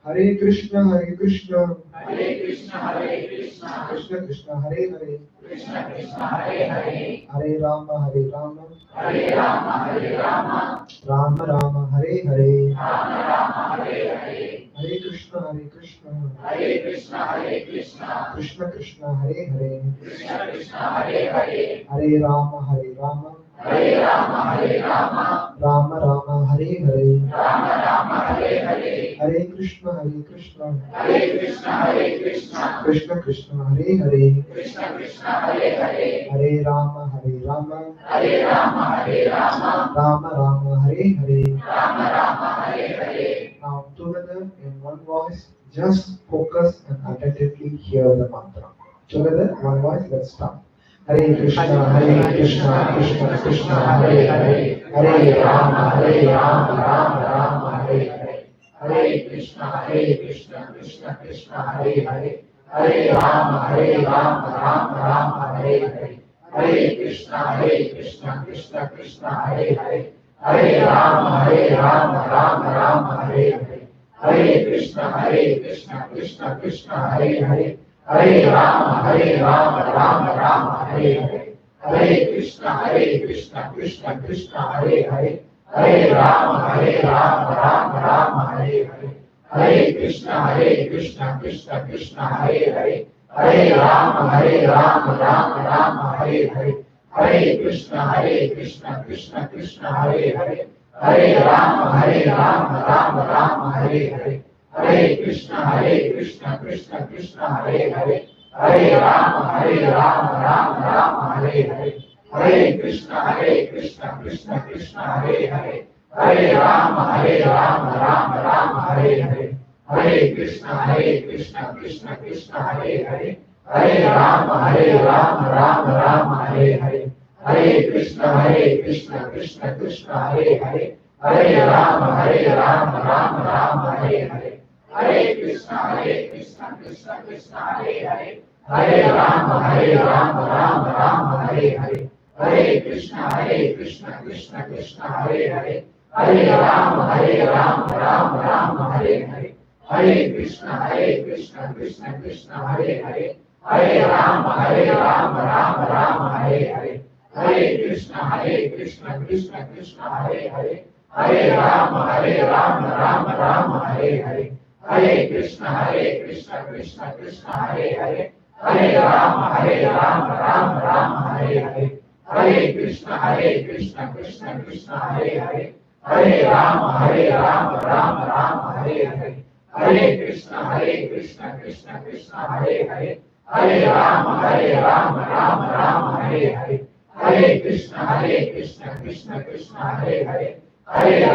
Hare Krishna, Hare Krishna,
Hare Krishna, Hare Krishna,
Krishna Krishna, Hare Hare,
Krishna Krishna, Hare Hare,
Hare Rama, Hare Rama,
Hare Rama, Hare Rama,
Rama Rama, Hare Hare,
Rama Rama, Hare Hare,
Hare Krishna, Hare Krishna,
Hare Krishna, Hare Krishna,
Krishna Krishna, Hare Hare,
Krishna Krishna, Hare Hare,
Hare Rama, Hare Rama,
Hare Rama, Hare Rama,
Rama Rama, Hare Hare,
Rama Rama, Hare Hare,
Hare Krishna, Hare Krishna,
Hare Krishna, Hare Krishna,
Krishna Krishna, Hare Hare,
Krishna Krishna, Hare Hare,
Hare Rama, Hare Rama,
Hare Rama, Hare Rama,
Rama Rama, Hare Hare.
Rama Rama, Hare Hare.
Now together in one voice, just focus and attentively hear the mantra. Together, one voice, let's start. Hare Krishna, Krishna Krishna, Hare Hare, Hare Rama, Rama Rama, Hare Hare.
Hare Krishna, Krishna Krishna, Hare Hare, Hare Rama, Rama Rama, Hare Hare. Hare Krishna, Krishna Krishna, Hare Hare, Hare Rama, Rama Hare Hare. Hare Krishna, Krishna Krishna, Hare Hare, Hare Rama, Rama Hare Hare. Hare Krishna, Krishna Krishna, Hare Hare, Hare Rama, Rama Hare Hare. Hare Krishna, Krishna Krishna, Hare Hare, Hare Rama, Rama Hare Hare. Hare Krishna, Krishna Krishna, Hare Hare, Hare Rama, Rama Hare Hare. Hare Krishna, Krishna Krishna, Hare Hare, Hare Rama, Rama Hare Hare. Hare Krishna, Krishna Krishna, Hare Hare, Hare Rama, Rama Hare Hare. Hare Krishna, Krishna Krishna, Hare Hare, Hare Rama, Rama Hare Hare. Hare Krishna, Krishna Krishna, Hare Hare, Hare Rama, Rama Hare Hare. Hare Krishna, Krishna Krishna, Hare Hare, Hare Rama, Rama Hare Hare. Hare Krishna, Krishna Krishna, Hare Hare, Hare Rama, Rama Hare Hare. Hare Krishna, Krishna Krishna, Hare Hare, Hare Rama, Rama Hare Hare. Hare Krishna, Krishna Krishna, Hare Hare, Hare Rama, Rama Hare Hare. Hare Krishna, Krishna Krishna, Hare Hare, Hare Rama, Rama Hare Hare. Hare Krishna, Krishna Krishna, Hare Hare, Hare Rama, Rama Hare Hare. Hare Krishna, Krishna Krishna, Hare Hare, Hare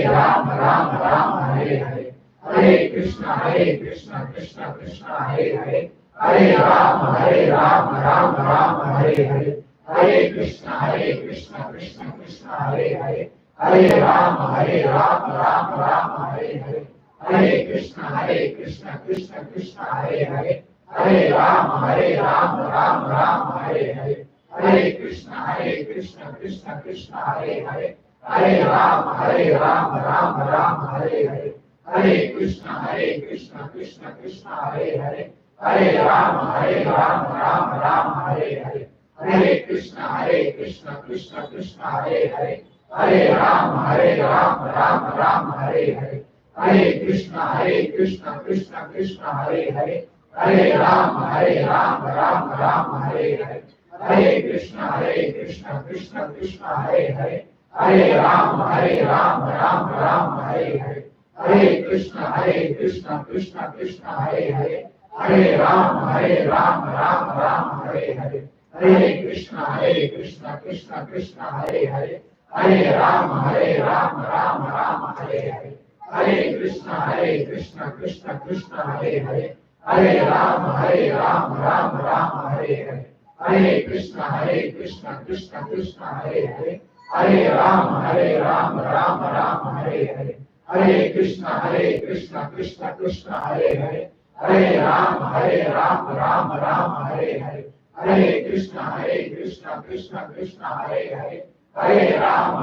Rama, Rama Hare Hare. Hare Krishna, Krishna Krishna, Hare Hare, Hare Rama, Rama Hare Hare. Hare Krishna, Krishna Krishna, Hare Hare, Hare Rama, Rama Hare Hare. Hare Krishna, Krishna Krishna, Hare Hare, Hare Rama, Rama Hare Hare. Hare Krishna, Krishna Krishna, Hare Hare, Hare Rama, Rama Hare Hare. Hare Krishna, Krishna Krishna, Hare Hare, Hare Rama, Rama Hare Hare. Hare Krishna, Krishna Krishna, Hare Hare, Hare Rama, Rama Hare Hare. Hare Krishna, Krishna Krishna, Hare Hare, Hare Rama, Rama Rama, Hare Hare, Hare Krishna, Krishna Krishna, Hare Hare, Hare Rama, Rama Hare Hare, Hare Krishna, Krishna Krishna, Hare Hare, Hare Rama, Rama Hare Hare, Hare Krishna, Krishna Krishna, Hare Hare, Hare Rama, Rama Hare Hare, Hare Krishna, Krishna Krishna, Hare Hare, Hare Rama, Rama Hare Hare, Hare Krishna, Krishna Krishna, Hare Hare, Hare Rama, Rama Hare Hare, Hare Krishna, Krishna Krishna, Hare Hare, Hare Rama, Rama Hare Hare, Hare Krishna, Krishna Krishna, Hare Hare, Hare Rama, Rama Hare Hare, Hare Krishna, Krishna Krishna, Hare Hare, Hare Rama,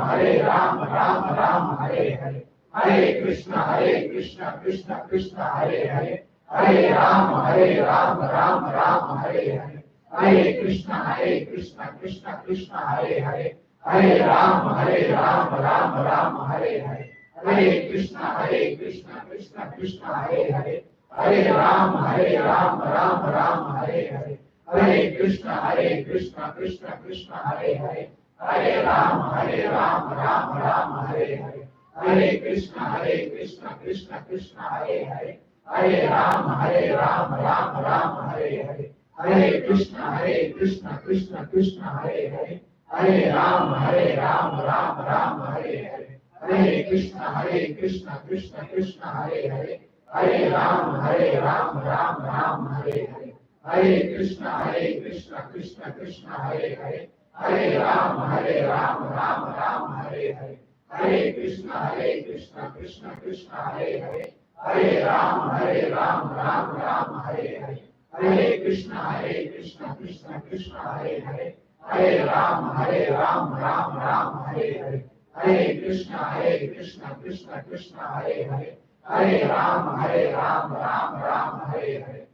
Rama Hare Hare, Hare Krishna, Krishna Krishna, Hare Hare, Hare Rama, Rama Hare Hare, Hare Krishna, Krishna Krishna, Hare Hare, Hare Rama, Rama Hare Hare, Hare Krishna, Krishna Krishna, Hare Hare, Hare Rama, Rama Hare Hare, Hare Krishna, Krishna Krishna, Hare Hare, Hare Rama, Rama Hare Hare, Hare Krishna, Krishna Krishna, Hare Hare, Hare Rama, Rama Hare Hare, Hare Krishna, Krishna Krishna, Hare Hare, Hare Rama, Rama Hare Hare, Hare Krishna, Krishna Krishna, Hare Hare, Hare Rama, Rama Hare Hare, Hare Krishna, Krishna Krishna, Hare Hare, Hare Rama, Rama Hare Hare, Hare Krishna, Krishna Krishna, Hare Hare, Hare Rama, Rama Hare Hare, Hare Krishna, Krishna Krishna, Hare Hare, Hare Rama, Rama Hare Hare, Hare Krishna, Krishna Krishna, Hare Hare, Hare Rama, Rama Hare Hare,